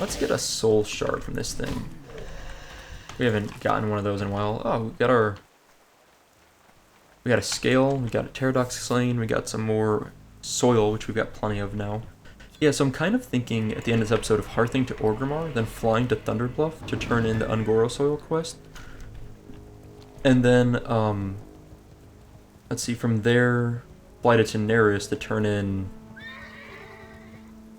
Let's get a soul shard from this thing. We haven't gotten one of those in a while. Oh, we got a scale, we got a pterodox slain, we got some more soil, which we've got plenty of now. Yeah, so I'm kind of thinking at the end of this episode of hearthing to Orgrimmar, then flying to Thunderbluff to turn in the Ungoro soil quest. And then, let's see, from there, fly to Teneris to turn in...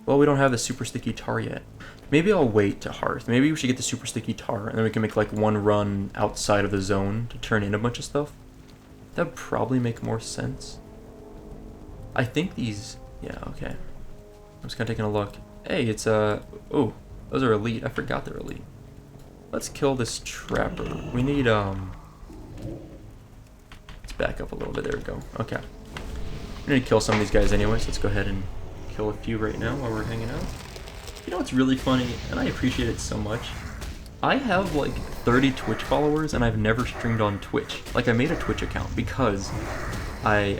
Well, we don't have the super sticky tar yet. Maybe I'll wait to hearth. Maybe we should get the super sticky tar, and then we can make like one run outside of the zone to turn in a bunch of stuff. That'd probably make more sense. I think these... Yeah, okay. I'm just kind of taking a look. Hey, it's oh, those are elite. I forgot they're elite. Let's kill this trapper. We need, let's back up a little bit. There we go. Okay. We need to kill some of these guys anyway, so let's go ahead and kill a few right now while we're hanging out. You know what's really funny, and I appreciate it so much? I have like 30 Twitch followers, and I've never streamed on Twitch. Like, I made a Twitch account because I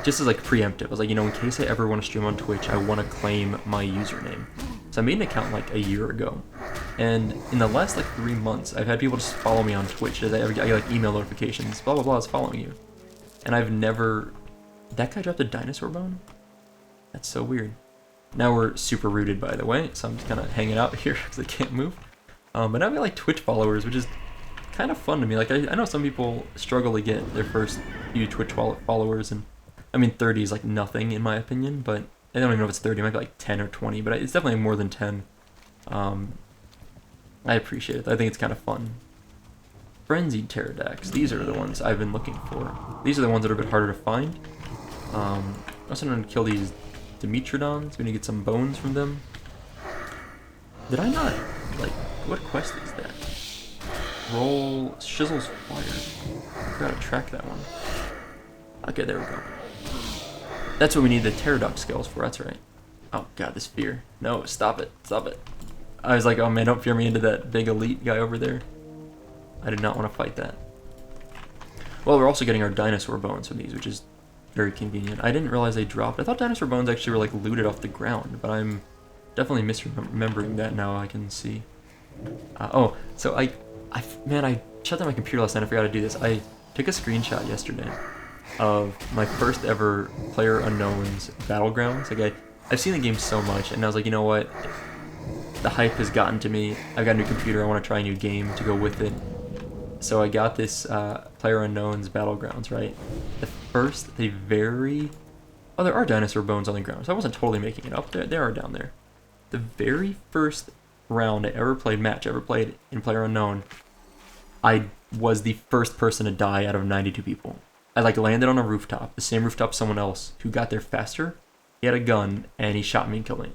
just as like preemptive. I was like, you know, in case I ever want to stream on Twitch, I want to claim my username. So I made an account like a year ago, and in the last like 3 months, I've had people just follow me on Twitch. I get like email notifications, blah blah blah is following you, and I've never. That guy dropped a dinosaur bone. That's so weird. Now we're super rooted, by the way, so I'm just kind of hanging out here because I can't move. But now I've got like Twitch followers, which is kind of fun to me. Like I know some people struggle to get their first few Twitch followers, and I mean 30 is like nothing in my opinion, but I don't even know if it's 30. It might be like 10 or 20, but it's definitely more than 10. I appreciate it. I think it's kind of fun. Frenzied pterodax. These are the ones I've been looking for. These are the ones that are a bit harder to find. I also want to kill these Dimetrodons. We need to get some bones from them. Did I not, like, what quest is that? Roll Shizzle's Fire. I gotta track that one. Okay, there we go. That's what we need the pterodactyl scales for, that's right. Oh god, this fear. No, stop it, stop it. I was like, oh man, don't fear me into that big elite guy over there. I did not want to fight that. Well, we're also getting our dinosaur bones from these, which is very convenient. I didn't realize they dropped. I thought dinosaur bones actually were like looted off the ground, but I'm definitely misremembering that now. I can see. Oh, so I shut down my computer last night. I forgot to do this. I took a screenshot yesterday of my first ever PlayerUnknown's Battlegrounds. Like I've seen the game so much, and I was like, you know what? The hype has gotten to me. I've got a new computer. I want to try a new game to go with it. So I got this PlayerUnknown's Battlegrounds, right? Oh, there are dinosaur bones on the ground, so I wasn't totally making it up. They are down there. The very first round I ever played in PlayerUnknown, I was the first person to die out of 92 people. I like landed on a rooftop, the same rooftop someone else who got there faster. He had a gun and he shot me and killed me.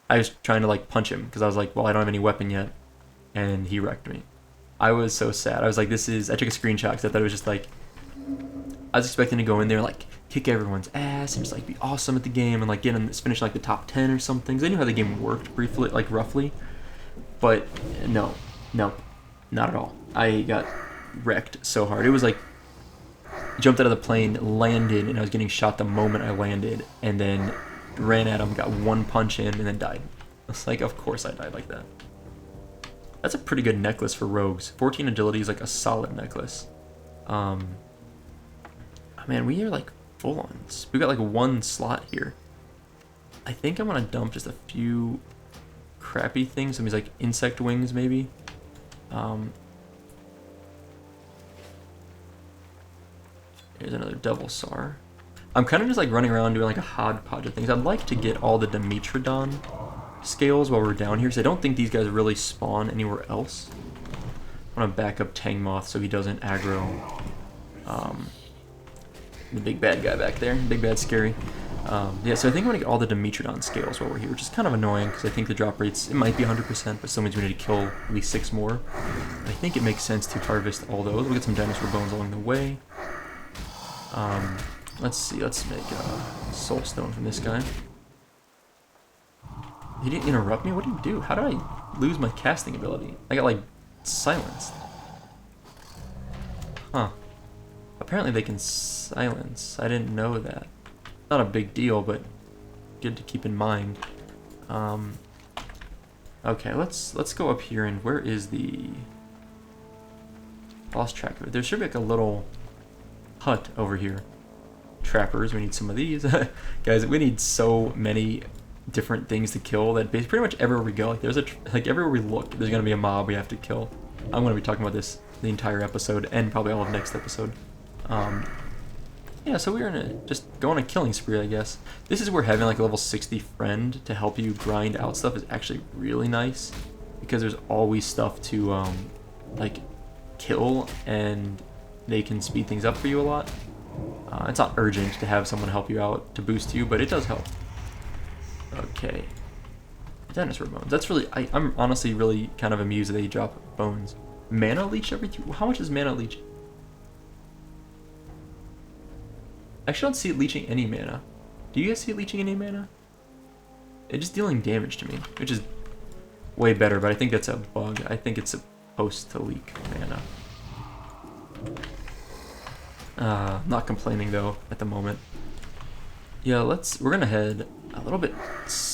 I was trying to like punch him because I was like, well, I don't have any weapon yet, and he wrecked me. I was so sad. I was like, I took a screenshot because I thought it was just like, I was expecting to go in there and like kick everyone's ass and just like be awesome at the game and like finish like the top 10 or something. Because I knew how the game worked briefly, like roughly, but no, not at all. I got wrecked so hard. It was like, jumped out of the plane, landed, and I was getting shot the moment I landed, and then ran at him, got one punch in, and then died. It's like, of course I died like that. That's a pretty good necklace for rogues. 14 agility is like a solid necklace. Oh man, we are like full on. We got like one slot here. I think I'm gonna dump just a few crappy things. Some of these like insect wings maybe. Here's another double SAR. I'm kind of just like running around doing like a hodgepodge of things. I'd like to get all the Dimetrodon scales while we're down here, because I don't think these guys really spawn anywhere else. I want to back up Tang Moth so he doesn't aggro the big bad guy back there. Big bad scary. Yeah, so I think I'm going to get all the Dimetrodon scales while we're here, which is kind of annoying because I think the drop rates, it might be 100%, but still means we need to kill at least 6 more. I think it makes sense to harvest all those. We'll get some dinosaur bones along the way. Let's see, let's make a soul stone from this guy. He didn't interrupt me? What did he do? How did I lose my casting ability? I got like silenced. Huh. Apparently they can silence. I didn't know that. Not a big deal, but good to keep in mind. Okay, let's go up here, and where is the... Lost track of it. There should be like a little hut over here. Trappers, we need some of these. Guys, we need so many different things to kill that pretty much everywhere we go, like there's like everywhere we look, there's gonna be a mob we have to kill. I'm gonna be talking about this the entire episode and probably all of next episode. Yeah, so we're gonna just go on a killing spree, I guess. This is where having like a level 60 friend to help you grind out stuff is actually really nice, because there's always stuff to like kill, and they can speed things up for you a lot. It's not urgent to have someone help you out to boost you, but it does help. Okay. Dinosaur bones. That's really... I'm honestly really kind of amused that they drop bones. Mana leech every 2... How much is mana leech? I actually don't see it leeching any mana. Do you guys see it leeching any mana? It's just dealing damage to me, which is way better, but I think that's a bug. I think it's supposed to leak mana. Not complaining though at the moment. Yeah, we're gonna head a little bit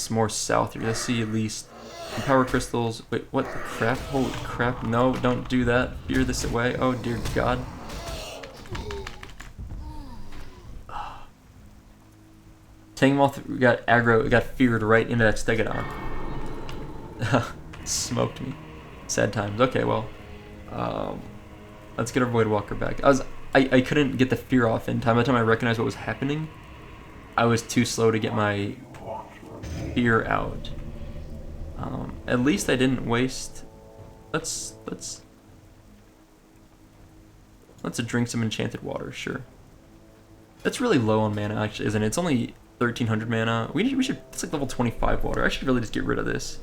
more south here. Let's see at least some power crystals. Wait, what the crap? Holy crap, no, don't do that. Fear this away. Oh dear God. Tangmoth got aggro, got feared right into that Stegodon. Smoked me. Sad times. Okay, well, let's get our Void Walker back. I couldn't get the fear off in time. By the time I recognized what was happening, I was too slow to get my fear out. At least I didn't waste. Let's drink some enchanted water. Sure. That's really low on mana, actually, isn't it? It's only 1,300 mana. We should. It's like level 25 water. I should really just get rid of this,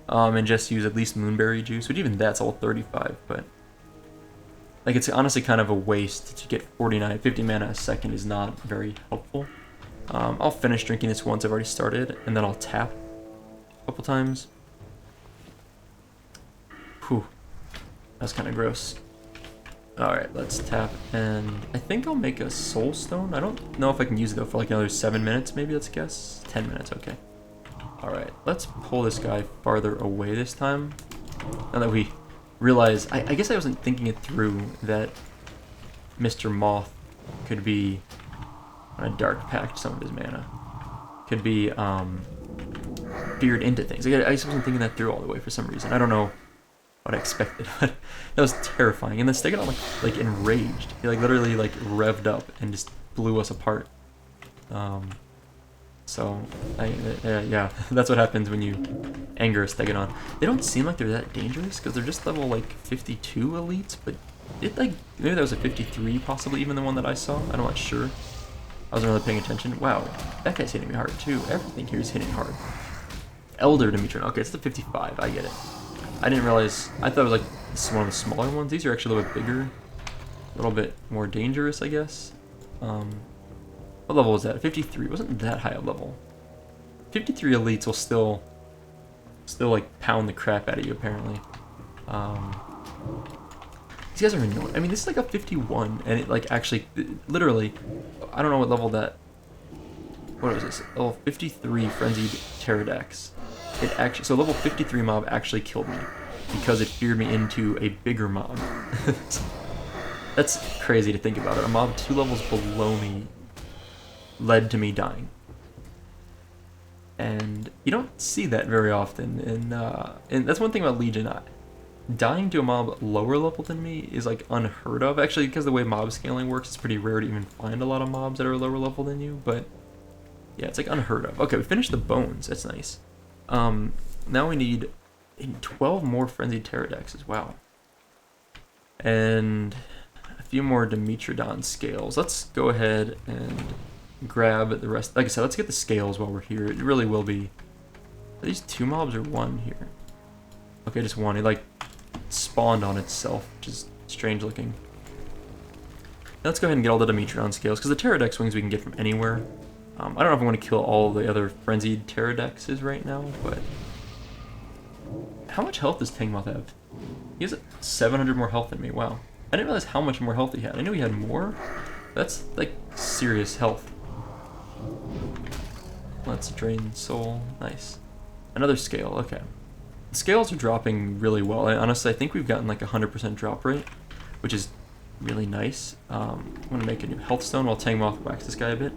and just use at least Moonberry juice. Which even that's all 35, but like it's honestly kind of a waste to get 50 mana a second is not very helpful. I'll finish drinking this once I've already started, and then I'll tap a couple times. Whew, that's kind of gross. Alright, let's tap, and I think I'll make a soul stone. I don't know if I can use it though for like another 7 minutes, maybe, let's guess. 10 minutes, okay. Alright, let's pull this guy farther away this time. Now that we realize, I guess I wasn't thinking it through that Mr. Moth could be on a dark pact, some of his mana. Could be feared into things. I just wasn't thinking that through all the way for some reason. I don't know what I expected, but that was terrifying. And then Stegodon like enraged. He like literally like revved up and just blew us apart. So yeah, that's what happens when you anger a Stegodon. They don't seem like they're that dangerous because they're just level like 52 elites, but it like maybe that was a 53 possibly, even the one that I saw. I'm not sure. I wasn't really paying attention. Wow, that guy's hitting me hard too. Everything here is hitting hard. Elder Dimetrodon. Okay, it's the 55. I get it. I didn't realize. I thought it was like one of the smaller ones. These are actually a little bit bigger, a little bit more dangerous, I guess. What level was that? 53. It wasn't that high a level. 53 elites will still like pound the crap out of you apparently. These guys are annoying. I mean, this is like a 51, and it like actually, literally, I don't know what level that. What was this? Level 53 Frenzied Pterodax. It actually, so level 53 mob actually killed me because it feared me into a bigger mob. That's crazy to think about it. A mob 2 levels below me led to me dying. And you don't see that very often. And that's one thing about Legion. Dying to a mob lower level than me is like unheard of. Actually, because the way mob scaling works, it's pretty rare to even find a lot of mobs that are lower level than you. But yeah, it's like unheard of. Okay, we finished the bones. That's nice. Now we need 12 more Frenzied Pterodaxes. Wow. And a few more Dimetrodon scales. Let's go ahead and grab the rest. Like I said, let's get the scales while we're here. It really will be. Are these 2 mobs or 1 here? Okay, just 1. It like spawned on itself, which is strange looking. Now let's go ahead and get all the Dimetrodon scales, because the Pterodax wings we can get from anywhere. I don't know if I want to kill all the other Frenzied Pterodaxes right now, but how much health does Tangmoth have? He has 700 more health than me. Wow. I didn't realize how much more health he had. I knew he had more. That's like serious health. Let's drain soul. Nice. Another scale. Okay. The scales are dropping really well. Honestly, I think we've gotten like 100% drop rate, which is really nice. I'm going to make a new health stone while Tangmoth whacks this guy a bit.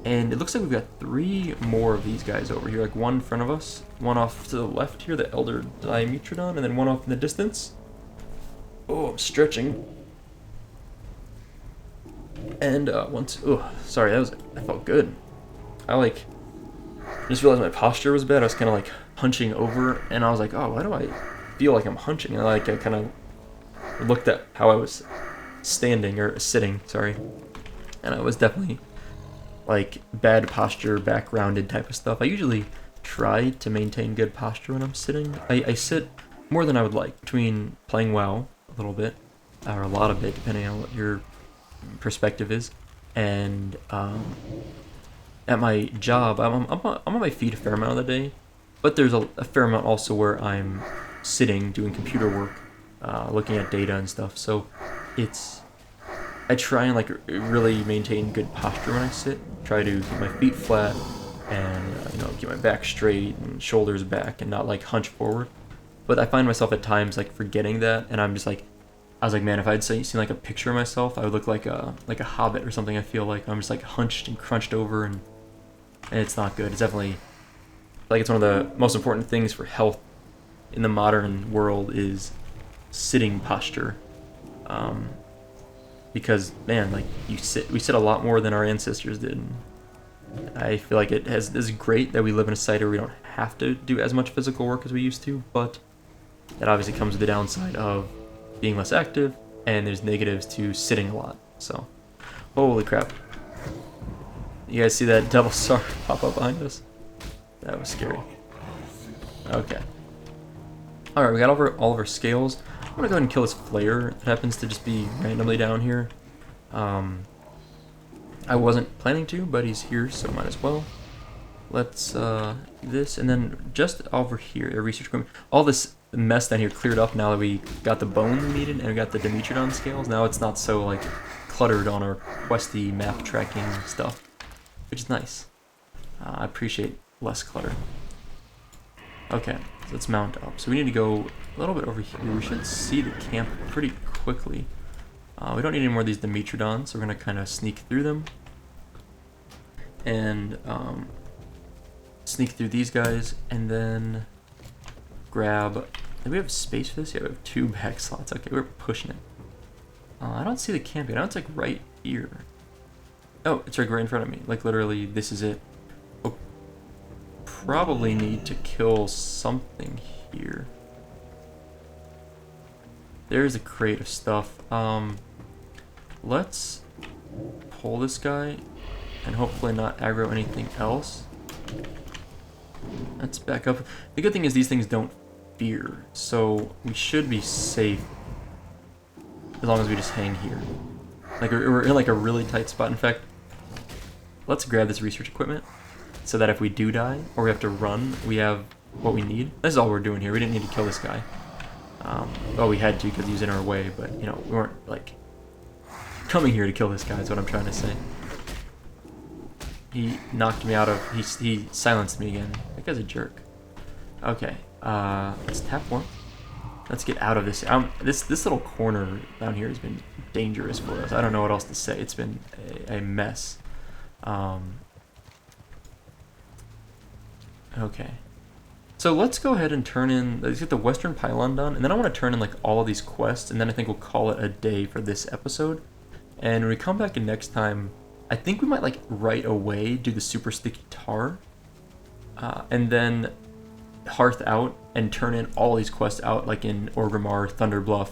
And it looks like we've got 3 more of these guys over here, like 1 in front of us, 1 off to the left here, the Elder Dimetrodon, and then 1 off in the distance. Oh, I'm stretching. And sorry, I felt good. I just realized my posture was bad. I was kind of like hunching over, and I was like, oh, why do I feel like I'm hunching? And I kind of looked at how I was standing, or sitting, sorry. And I was definitely like bad posture, back-rounded type of stuff. I usually try to maintain good posture when I'm sitting. I sit more than I would like between playing WoW a little bit, or a lot of it, depending on what your perspective is, and at my job, I'm on my feet a fair amount of the day, but there's a fair amount also where I'm sitting doing computer work, looking at data and stuff. So it's I try and like really maintain good posture when I sit. Try to keep my feet flat and you know, keep my back straight and shoulders back and not like hunch forward. But I find myself at times like forgetting that, and I'm just like, I was like, man, if I'd seen like a picture of myself, I would look like a hobbit or something. I feel like I'm just like hunched and crunched over, and it's not good. It's definitely like it's one of the most important things for health in the modern world is sitting posture. Because man, like we sit a lot more than our ancestors did. I feel like is great that we live in a society where we don't have to do as much physical work as we used to, but that obviously comes with the downside of being less active, and there's negatives to sitting a lot. So, holy crap. You guys see that double star pop up behind us? That was scary. Okay. Alright, we got all of our scales. I'm gonna go ahead and kill this flare that happens to just be randomly down here. I wasn't planning to, but he's here, so might as well. Let's this, and then just over here, a research equipment. All this mess down here cleared up now that we got the bone we needed and we got the Dimetrodon scales. Now it's not so like cluttered on our questy map tracking stuff, which is nice. I appreciate less clutter. Okay, so let's mount up. So we need to go a little bit over here. We should see the camp pretty quickly. We don't need any more of these Dimetrodons, so we're gonna kind of sneak through them. And sneak through these guys, and then grab. Do we have space for this? Yeah, we have 2 back slots. Okay, we're pushing it. I don't see the camp yet. I know it's like right here. Oh, it's like right in front of me. Like literally, this is it. Oh, probably need to kill something here. There's a crate of stuff. Let's pull this guy and hopefully not aggro anything else. Let's back up. The good thing is these things don't fear, so we should be safe as long as we just hang here. Like we're in like a really tight spot. In fact, let's grab this research equipment so that if we do die or we have to run, we have what we need. This is all we're doing here. We didn't need to kill this guy. Well, we had to because he was in our way, but you know, we weren't like coming here to kill this guy is what I'm trying to say. He knocked me out of, he silenced me again. That guy's a jerk. Okay, let's tap one. Let's get out of this. This little corner down here has been dangerous for us. I don't know what else to say. It's been a mess. Okay. So let's go ahead and turn in, let's get the Western Pylon done, and then I want to turn in like all of these quests, and then I think we'll call it a day for this episode. And when we come back in next time, I think we might like right away do the super sticky tar, and then hearth out and turn in all these quests out like in Orgrimmar, Thunderbluff,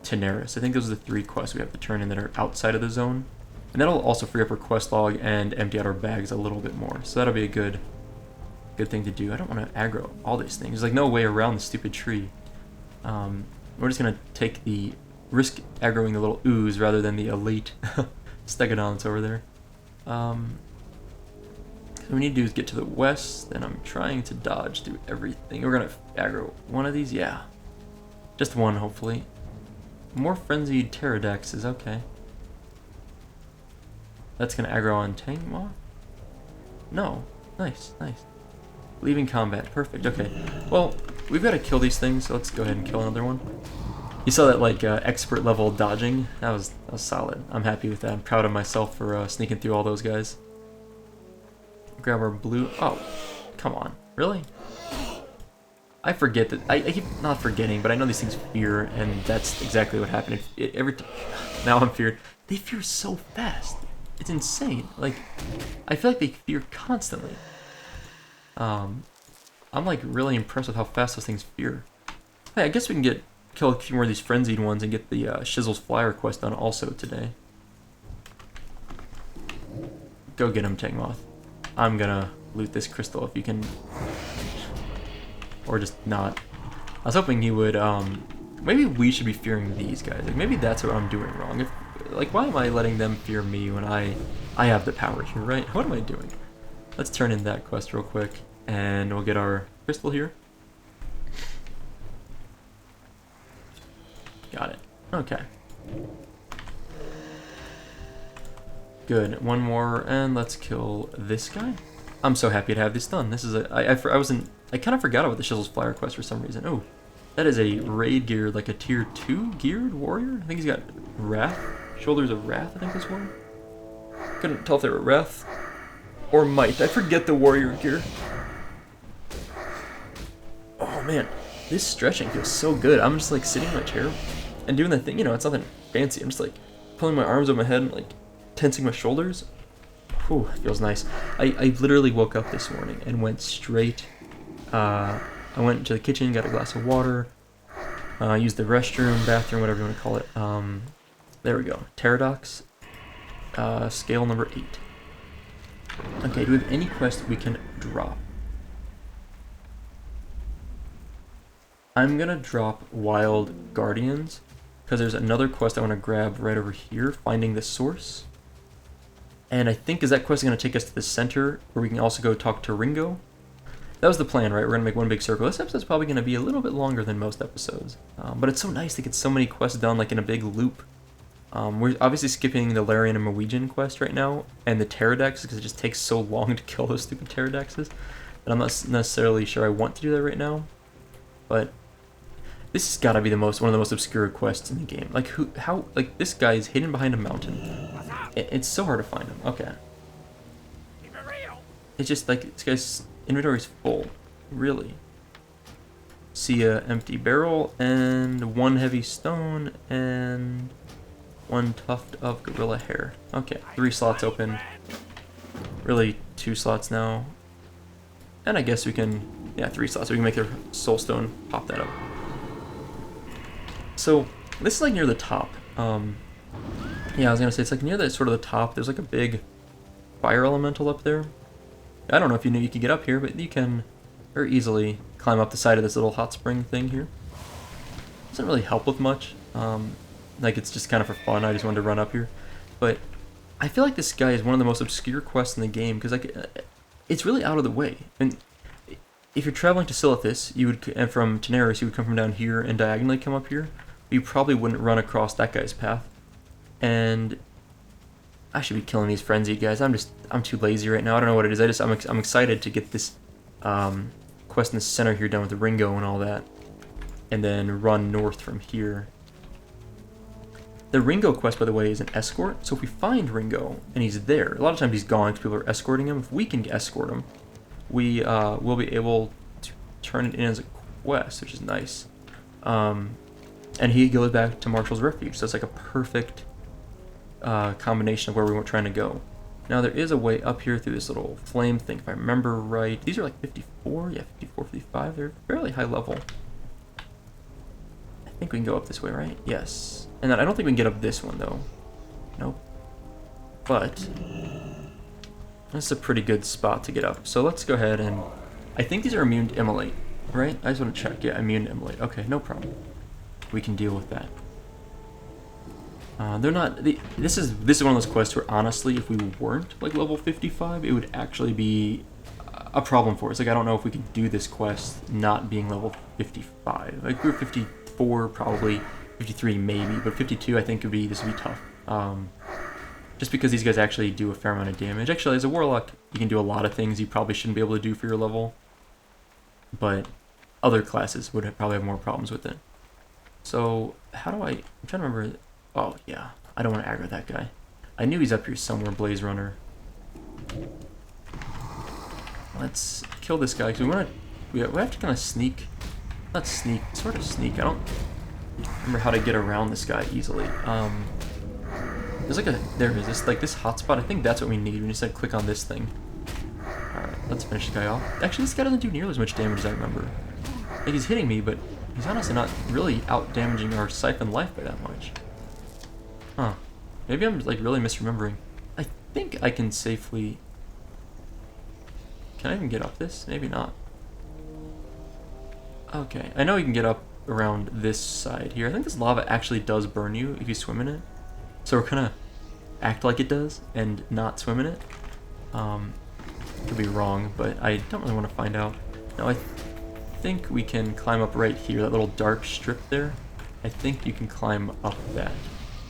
Tenaris. I think those are the 3 quests we have to turn in that are outside of the zone. And that'll also free up our quest log and empty out our bags a little bit more. So that'll be a good thing to do. I don't want to aggro all these things. There's like no way around the stupid tree. We're just gonna take the risk aggroing the little ooze rather than the elite stegodons over there. So what we need to do is get to the west, and I'm trying to dodge through everything. We're gonna aggro one of these, yeah. Just one, hopefully. More frenzied pterodactyls, okay. That's gonna aggro on Tangmoth? No. Nice, nice. Leaving combat, perfect, okay. Well, we've got to kill these things, so let's go ahead and kill another one. You saw that like expert level dodging? That was solid. I'm happy with that. I'm proud of myself for sneaking through all those guys. Grab our blue. Oh, come on. Really? I forget that. I keep not forgetting, but I know these things fear, and that's exactly what happened. Now I'm feared. They fear so fast. It's insane. Like, I feel like they fear constantly. I'm like really impressed with how fast those things fear. Hey, I guess we can kill a few more of these frenzied ones and get the Shizzle's Flyer quest done also today. Go get him, Tangmoth. I'm gonna loot this crystal if you can. Or just not. I was hoping he would, maybe we should be fearing these guys. Like, maybe that's what I'm doing wrong. Like, why am I letting them fear me when I have the power here, right? What am I doing? Let's turn in that quest real quick, and we'll get our crystal here. Got it. Okay. good. One more, and let's kill this guy. I'm so happy to have this done. This is I kind of forgot about the Shizzle's Flyer quest for some reason. Oh, that is a raid gear, like a tier 2 geared warrior. I think he's got Wrath, Shoulders of Wrath, I think this one. Couldn't tell if they were Wrath or Might. I forget the warrior gear. Oh man, this stretching feels so good. I'm just like sitting in my chair and doing the thing, you know, it's nothing fancy. I'm just like pulling my arms over my head and like tensing my shoulders. Whew, it feels nice. I literally woke up this morning and went straight, I went to the kitchen, got a glass of water, used the restroom, bathroom, whatever you want to call it. There we go. Pterodox, scale number 8. Okay, do we have any quest we can drop? I'm gonna drop Wild Guardians, because there's another quest I want to grab right over here, finding the source. And I think, is that quest going to take us to the center, where we can also go talk to Ringo? That was the plan, right? We're going to make one big circle. This episode's probably going to be a little bit longer than most episodes. But it's so nice to get so many quests done, like in a big loop. We're obviously skipping the Larian and Norwegian quest right now, and the Pterodactyls, because it just takes so long to kill those stupid Pterodactyls. And I'm not necessarily sure I want to do that right now. But this has got to be one of the most obscure quests in the game. Like, like, this guy is hidden behind a mountain. It's so hard to find him. Okay. It's just like, this guy's inventory's full. Really. See a empty barrel, and 1 heavy stone, and 1 tuft of gorilla hair. Okay, 3 slots open. Really, 2 slots now. And I guess we can, yeah, 3 slots. So we can make their soul stone, pop that up. So, this is like near the top. Yeah, I was gonna say, it's like near the sort of the top. There's like a big fire elemental up there. I don't know if you knew you could get up here, but you can very easily climb up the side of this little hot spring thing here. Doesn't really help with much. Like, it's just kind of for fun. I just wanted to run up here. But I feel like this guy is one of the most obscure quests in the game, because like, it's really out of the way. And if you're traveling to Silithus, and from Teneris, you would come from down here and diagonally come up here. But you probably wouldn't run across that guy's path. And I should be killing these frenzied guys. I'm too lazy right now. I don't know what it is. I'm excited to get this quest in the center here done with the Ringo and all that, and then run north from here. The Ringo quest, by the way, is an escort. So if we find Ringo and he's there, a lot of times he's gone because people are escorting him. If we can escort him, we will be able to turn it in as a quest, which is nice. And he goes back to Marshall's Refuge. So it's like a perfect combination of where we were trying to go. Now there is a way up here through this little flame thing, if I remember right. These are like 54, yeah, 54, 55. They're fairly high level. I think we can go up this way, right? Yes. And then I don't think we can get up this one though. Nope. But this is a pretty good spot to get up. So let's go ahead and, I think these are immune to immolate, right? I just want to check. Yeah, immune to immolate. Okay, no problem. We can deal with that. They're not. This is one of those quests where honestly, if we weren't like level 55, it would actually be a problem for us. Like, I don't know if we could do this quest not being level 55. Like, we're 54 probably, 53 maybe, but 52 I think this would be tough. Just because these guys actually do a fair amount of damage. Actually, as a warlock, you can do a lot of things you probably shouldn't be able to do for your level, but other classes would probably have more problems with it. So how do I'm trying to remember. Oh, yeah. I don't want to aggro that guy. I knew he's up here somewhere, Blaze Runner. Let's kill this guy, because we have to kind of sneak. Not sneak, sort of sneak. I don't remember how to get around this guy easily. There's like there it is, this hotspot. I think that's what we need. We just like click on this thing. Alright, let's finish this guy off. Actually, this guy doesn't do nearly as much damage as I remember. Like, he's hitting me, but he's honestly not really out-damaging our Siphon life by that much. Huh. Maybe I'm like really misremembering. I think I can safely... Can I even get up this? Maybe not. Okay, I know you can get up around this side here. I think this lava actually does burn you if you swim in it. So we're gonna act like it does and not swim in it. Could be wrong, but I don't really want to find out. No, I think we can climb up right here, that little dark strip there. I think you can climb up that.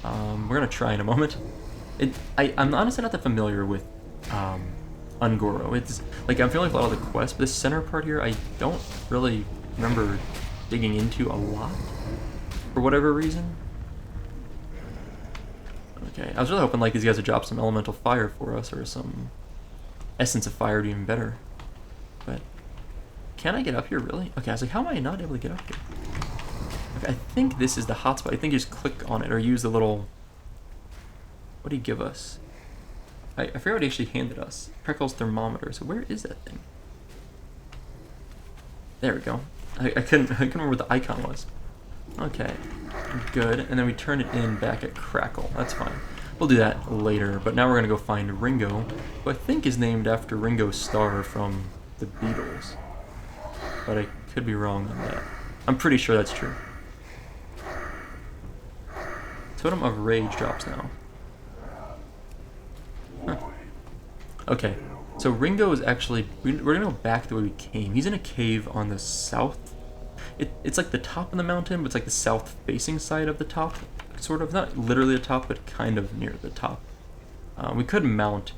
We're gonna try in a moment. I'm honestly not that familiar with Ungoro. It's like I'm familiar with a lot of the quests, but this center part here I don't really remember digging into a lot for whatever reason. Okay, I was really hoping like these guys would drop some elemental fire for us or some essence of fire would be even better. But can I get up here really? Okay, I was like, how am I not able to get up here? Okay, I think this is the hotspot. I think you just click on it or use the little. What do you give us? I forget what he actually handed us. Preckle's thermometer. So where is that thing? There we go. I couldn't remember what the icon was. Okay, good. And then we turn it in back at Crackle. That's fine. We'll do that later. But now we're gonna go find Ringo, who I think is named after Ringo Starr from the Beatles. But I could be wrong on that. I'm pretty sure that's true. Totem of Rage drops now. Huh. Okay, so Ringo is actually, we're gonna go back the way we came. He's in a cave on the south. It's like the top of the mountain, but it's like the south facing side of the top, sort of. Not literally the top, but kind of near the top. We could mount,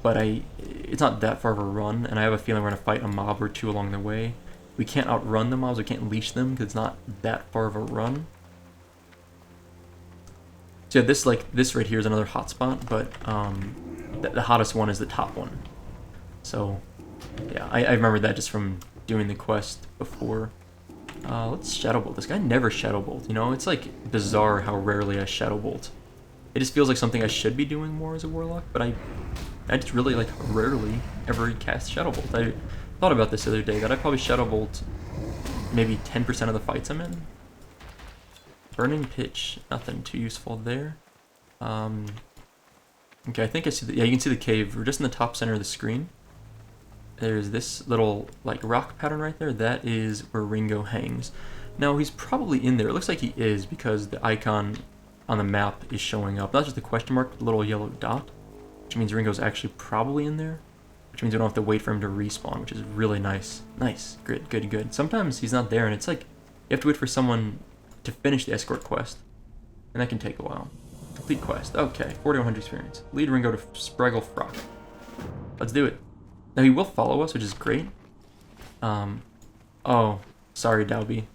but it's not that far of a run, and I have a feeling we're gonna fight a mob or two along the way. We can't outrun the mobs, we can't leash them, because it's not that far of a run. So yeah, this right here is another hotspot, but the hottest one is the top one. So yeah, I remember that just from doing the quest before. Let's Shadow Bolt. This guy never Shadow Bolt, you know? It's like bizarre how rarely I Shadow Bolt. It just feels like something I should be doing more as a Warlock, but I just really like rarely ever cast Shadow Bolt. I thought about this the other day, that I probably Shadow Bolt maybe 10% of the fights I'm in. Burning Pitch, nothing too useful there. Okay, I think I see the, yeah, you can see the cave. We're just in the top center of the screen. There's this little like rock pattern right there. That is where Ringo hangs. Now he's probably in there. It looks like he is because the icon on the map is showing up. Not just the question mark, but the little yellow dot, which means Ringo's actually probably in there. Which means we don't have to wait for him to respawn, which is really nice. Nice, good, good, good. Sometimes he's not there, and it's like you have to wait for someone to finish the escort quest, and that can take a while. Complete quest. Okay, 4100 experience. Lead Ringo to Spraggle Frock. Let's do it. Now he will follow us, which is great. Oh, sorry, Dalby.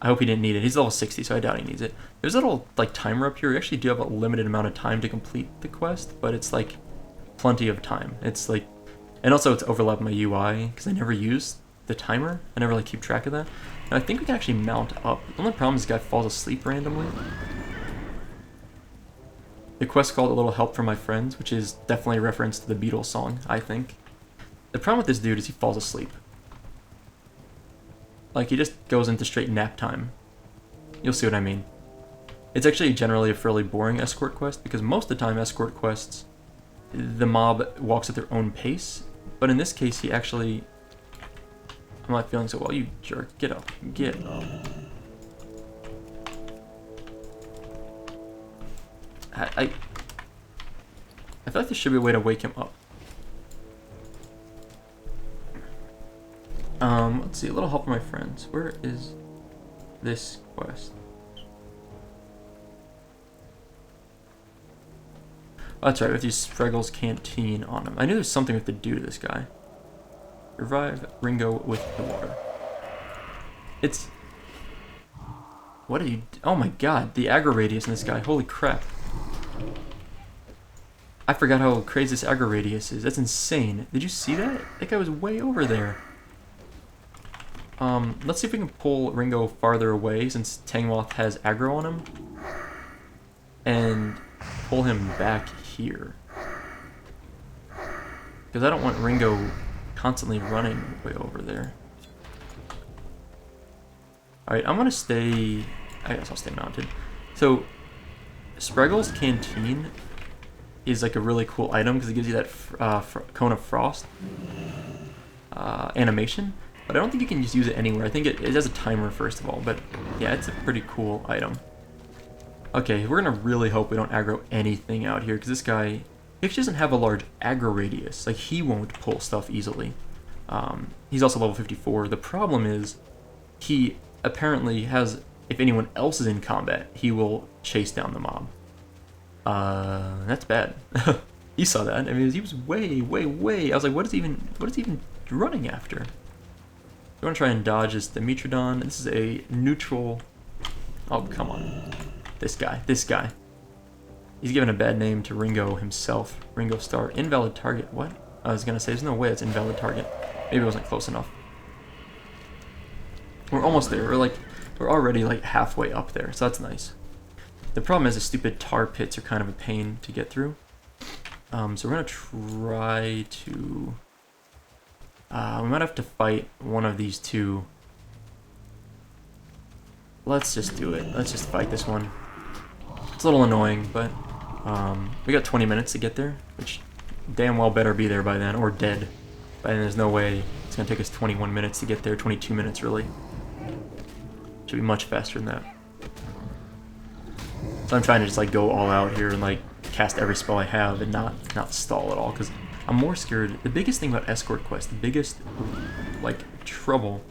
I hope he didn't need it. He's level 60, so I doubt he needs it. There's a little like timer up here. We actually do have a limited amount of time to complete the quest, but it's like plenty of time. It's like, and also it's overlapped my UI because I never use the timer. I never like keep track of that. Now I think we can actually mount up. The only problem is this guy falls asleep randomly. The quest called A Little Help from My Friends, which is definitely a reference to the Beatles song, I think. The problem with this dude is he falls asleep. Like, he just goes into straight nap time. You'll see what I mean. It's actually generally a fairly boring escort quest, because most of the time escort quests, the mob walks at their own pace, but in this case he actually... I'm not feeling so well, you jerk. Get up. Get up. I feel like there should be a way to wake him up. Let's see, A Little Help from My Friends. Where is this quest? Oh, that's right, we have to use Spraggle's Canteen on him. I knew there's something we have to do to this guy. Revive Ringo with the water. It's... What did you... Oh my god, the aggro radius in this guy. Holy crap. I forgot how crazy this aggro radius is. That's insane. Did you see that? That guy was way over there. Let's see if we can pull Ringo farther away since Tangmoth has aggro on him. And pull him back here. Because I don't want Ringo constantly running way over there. Alright, I'm gonna stay... I guess I'll stay mounted. So, Spraggle's Canteen is like a really cool item because it gives you that Cone of Frost animation. But I don't think you can just use it anywhere. I think it has a timer first of all, but yeah, it's a pretty cool item. Okay, we're gonna really hope we don't aggro anything out here because this guy, he actually doesn't have a large aggro radius. Like, he won't pull stuff easily. He's also level 54. The problem is he apparently has, if anyone else is in combat, he will chase down the mob. That's bad. He saw that. I mean, he was way, way, way. I was like, what is he even running after? You want to try and dodge this Dimetrodon. This is a neutral. Oh, come on. This guy. He's given a bad name to Ringo himself. Ringo Star. Invalid target. What? I was going to say, there's no way it's invalid target. Maybe it wasn't close enough. We're almost there. We're already like halfway up there, so that's nice. The problem is the stupid tar pits are kind of a pain to get through. So we're going to try to... we might have to fight one of these two. Let's just do it. Let's just fight this one. It's a little annoying, but we got 20 minutes to get there, which damn well better be there by then, or dead. By then there's no way it's going to take us 21 minutes to get there, 22 minutes really. Should be much faster than that. So I'm trying to just like go all out here and like cast every spell I have and not stall at all, because I'm more scared. The biggest thing about escort quests, the biggest like trouble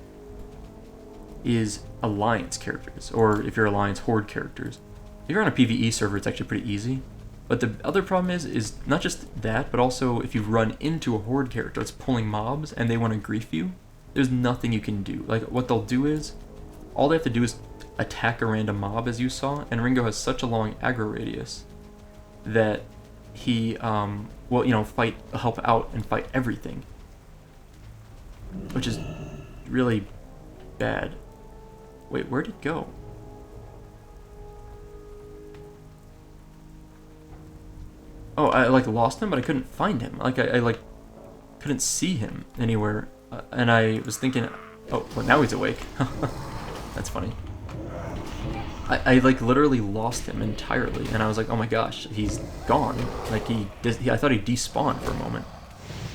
is alliance characters, or if you're alliance horde characters. If you're on a PvE server, it's actually pretty easy. But the other problem is not just that, but also if you run into a horde character that's pulling mobs and they want to grief you, there's nothing you can do. Like what they'll do is, all they have to do is attack a random mob, as you saw, and Ringo has such a long aggro radius that he will, you know, help out and fight everything, which is really bad. Wait, where'd it go? Oh, I like lost him, but I couldn't find him. Like I like couldn't see him anywhere, and I was thinking, oh, well now he's awake. That's funny. I like literally lost him entirely, and I was like, oh my gosh, he's gone. Like I thought he despawned for a moment.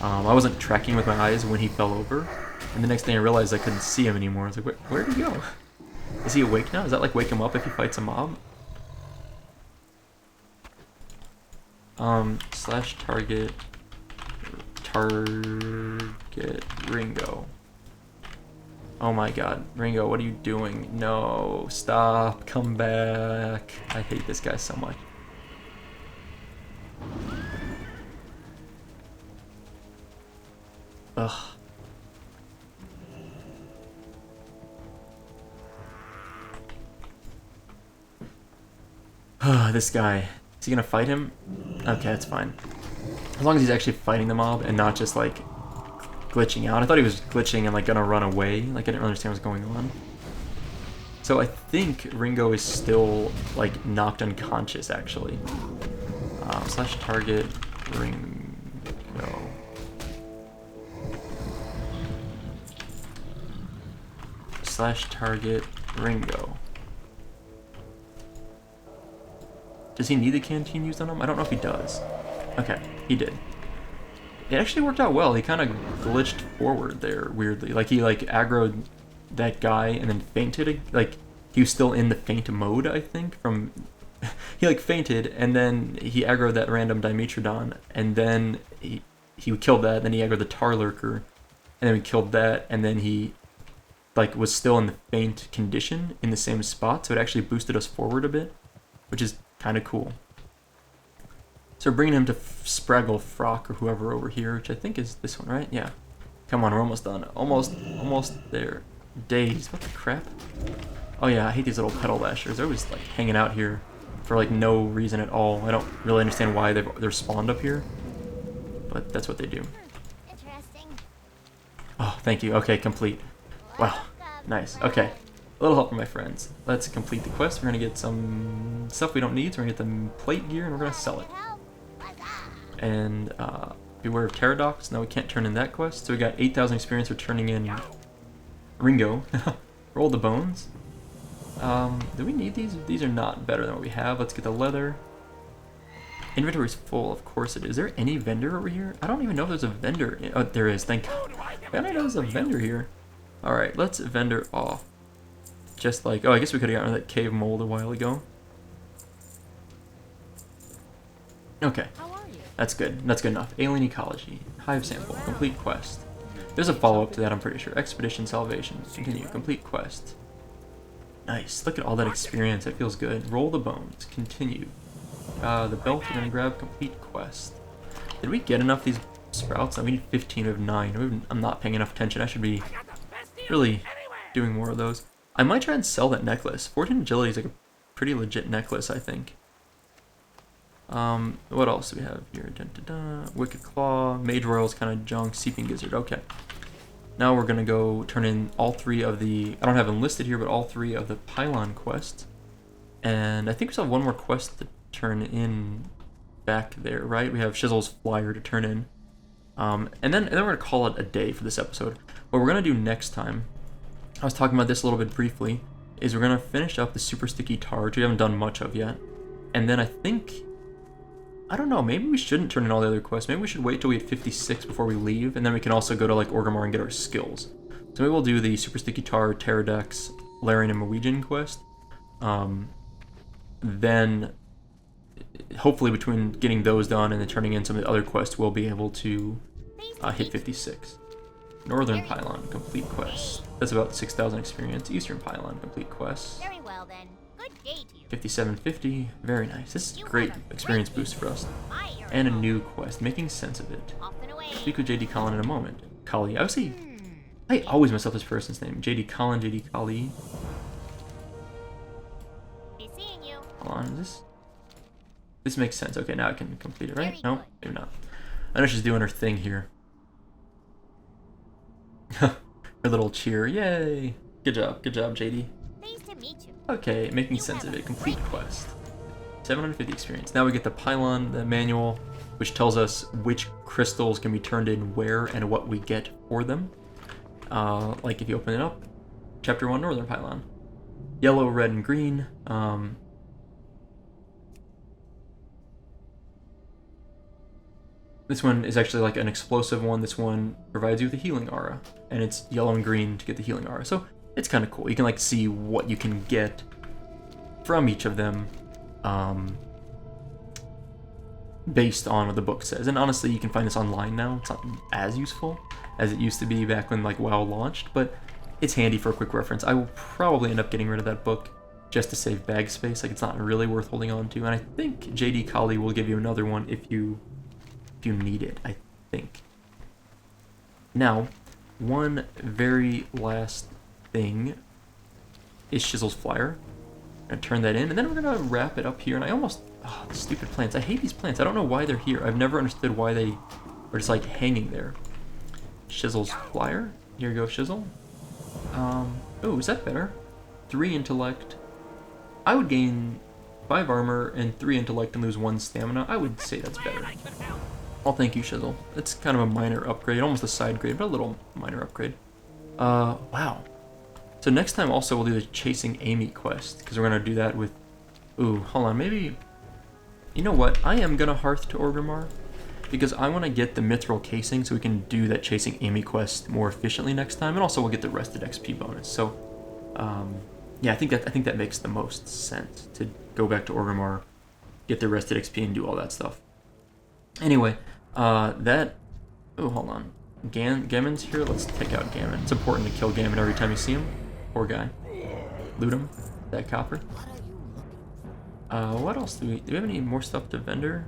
I wasn't tracking with my eyes when he fell over, and the next thing I realized I couldn't see him anymore. I was like, where'd he go? Is he awake now? Does that like wake him up if he fights a mob? Slash target Ringo. Oh my god, Ringo, what are you doing? No, stop, come back. I hate this guy so much. Ugh. This guy. Is he gonna fight him? Okay, that's fine. As long as he's actually fighting the mob and not just like glitching out. I thought he was glitching and like gonna run away. Like I didn't really understand what's going on. So I think Ringo is still like knocked unconscious actually. Slash target Ringo. Slash target Ringo. Does he need the canteen used on him? I don't know if he does. Okay, he did. It actually worked out well. He kind of glitched forward there weirdly. Like he like aggroed that guy and then fainted. Like he was still in the faint mode, I think. From he like fainted and then he aggroed that random Dimetrodon and then he killed that. Then he aggroed the tar lurker and then we killed that and then he like was still in the faint condition in the same spot. So it actually boosted us forward a bit, which is kind of cool. So we're bringing him to Spraggle Frock or whoever over here, which I think is this one, right? Yeah. Come on, we're almost done. Almost there. Days. What the crap? Oh yeah, I hate these little pedal lashers. They're always like hanging out here for like no reason at all. I don't really understand why they're spawned up here, but that's what they do.
Interesting.
Oh, thank you. Okay, complete. Wow, nice. Okay. A little help from my friends. Let's complete the quest. We're going to get some stuff we don't need. So we're going to get the plate gear and we're going to sell it. And beware of Pterodox. Now we can't turn in that quest. So we got 8,000 experience for turning in Ringo. Roll the bones. Do we need these? These are not better than what we have. Let's get the leather. Inventory is full. Of course it is. Is there any vendor over here? I don't even know if there's a vendor. Oh, there is. Thank God. I didn't know there's a vendor here. Alright, let's vendor off. Just like, oh, I guess we could have gotten that cave mold a while ago. Okay, that's good. That's good enough. Alien Ecology, Hive Sample, complete quest. There's a follow-up to that, I'm pretty sure. Expedition Salvation, continue, complete quest. Nice, look at all that experience, that feels good. Roll the bones, continue. The belt we're gonna grab. Complete quest. Did we get enough of these sprouts? No, we need 15 of 9. I'm not paying enough attention. I should be really doing more of those. I might try and sell that necklace. 14 agility is like a pretty legit necklace, I think. What else do we have here? Dun, dun, dun. Wicked Claw, Mage Royal's kind of junk, Seeping Gizzard. Okay. Now we're gonna go turn in all 3 of the, I don't have them listed here, but all 3 of the Pylon quests. And I think we still have one more quest to turn in back there, right? We have Shizzle's Flyer to turn in. And then we're gonna call it a day for this episode. What we're gonna do next time, I was talking about this a little bit briefly, is we're gonna finish up the Super Sticky Tar, which we haven't done much of yet. And then I think, I don't know, maybe we shouldn't turn in all the other quests. Maybe we should wait till we hit 56 before we leave, and then we can also go to like Orgrimmar and get our skills. So maybe we'll do the Super Sticky Tar, Pterodax, Larian, and Norwegian quest. Then, hopefully between getting those done and then turning in some of the other quests, we'll be able to hit 56. Northern Pylon, complete quest. That's about 6,000 experience. Eastern Pylon, complete quest.
Very well then. Good day to you.
5750, very nice. This is a great experience boost for us. And a new quest, making sense of it. Speak with JD Collin in a moment. Kali, I would say, I always mess up this person's name. JD Collin, JD Kali.
Be seeing you.
Hold on, is this? This makes sense. Okay, now I can complete it, right? No, maybe not. I know she's doing her thing here. Her little cheer, yay! Good job, JD.
Pleased to meet you.
Okay, making sense of it. Complete quest. 750 experience. Now we get the Pylon, the manual, which tells us which crystals can be turned in where and what we get for them. Like if you open it up, Chapter 1, Northern Pylon. Yellow, red, and green. This one is actually like an explosive one. This one provides you with a healing aura, and it's yellow and green to get the healing aura. So it's kind of cool. You can like see what you can get from each of them based on what the book says. And honestly, you can find this online now. It's not as useful as it used to be back when like WoW launched, but it's handy for a quick reference. I will probably end up getting rid of that book just to save bag space. Like it's not really worth holding on to. And I think JD Kali will give you another one if you need it, I think. Now, one very last thing is Shizzle's Flyer. I'm gonna turn that in, and then we're gonna wrap it up here. And I almost, the stupid plants. I hate these plants. I don't know why they're here. I've never understood why they are just like hanging there. Shizzle's Flyer. Here you go, Shizzle. Oh, is that better? 3 intellect. I would gain 5 armor and 3 intellect and lose 1 stamina. I would say that's better. Oh, thank you, Shizzle. It's kind of a minor upgrade, almost a side grade, but a little minor upgrade. Wow. So next time also we'll do the Chasing Amy quest, because we're going to do that with... Ooh, hold on, maybe... You know what? I am going to Hearth to Orgrimmar, because I want to get the Mithril Casing so we can do that Chasing Amy quest more efficiently next time, and also we'll get the Rested XP bonus. So, yeah, I think that makes the most sense, to go back to Orgrimmar, get the Rested XP, and do all that stuff. Anyway, that... Oh, hold on. Gammon's here. Let's take out Gammon. It's important to kill Gammon every time you see him. Poor guy. Loot him. That copper. What else do we have any more stuff to vendor?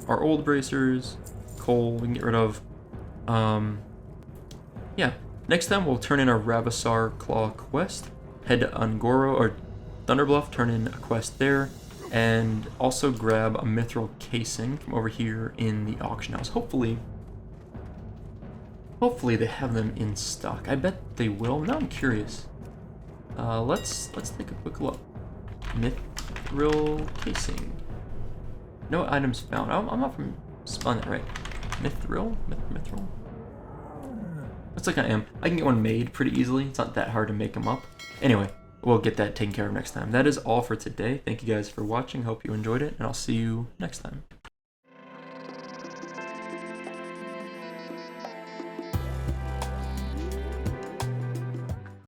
Our old bracers, coal we can get rid of. Yeah. Next time we'll turn in our Ravasar Claw quest. Head to Ungoro or Thunderbluff, turn in a quest there. And also grab a Mithril Casing from over here in the auction house. Hopefully they have them in stock. I bet they will. Now I'm curious. Let's take a quick look. Mithril Casing. No items found. I'm not from spelling that right. Mithril? Mithril? Looks like I am. I can get one made pretty easily. It's not that hard to make them up. Anyway, we'll get that taken care of next time. That is all for today. Thank you guys for watching. Hope you enjoyed it, and I'll see you next time.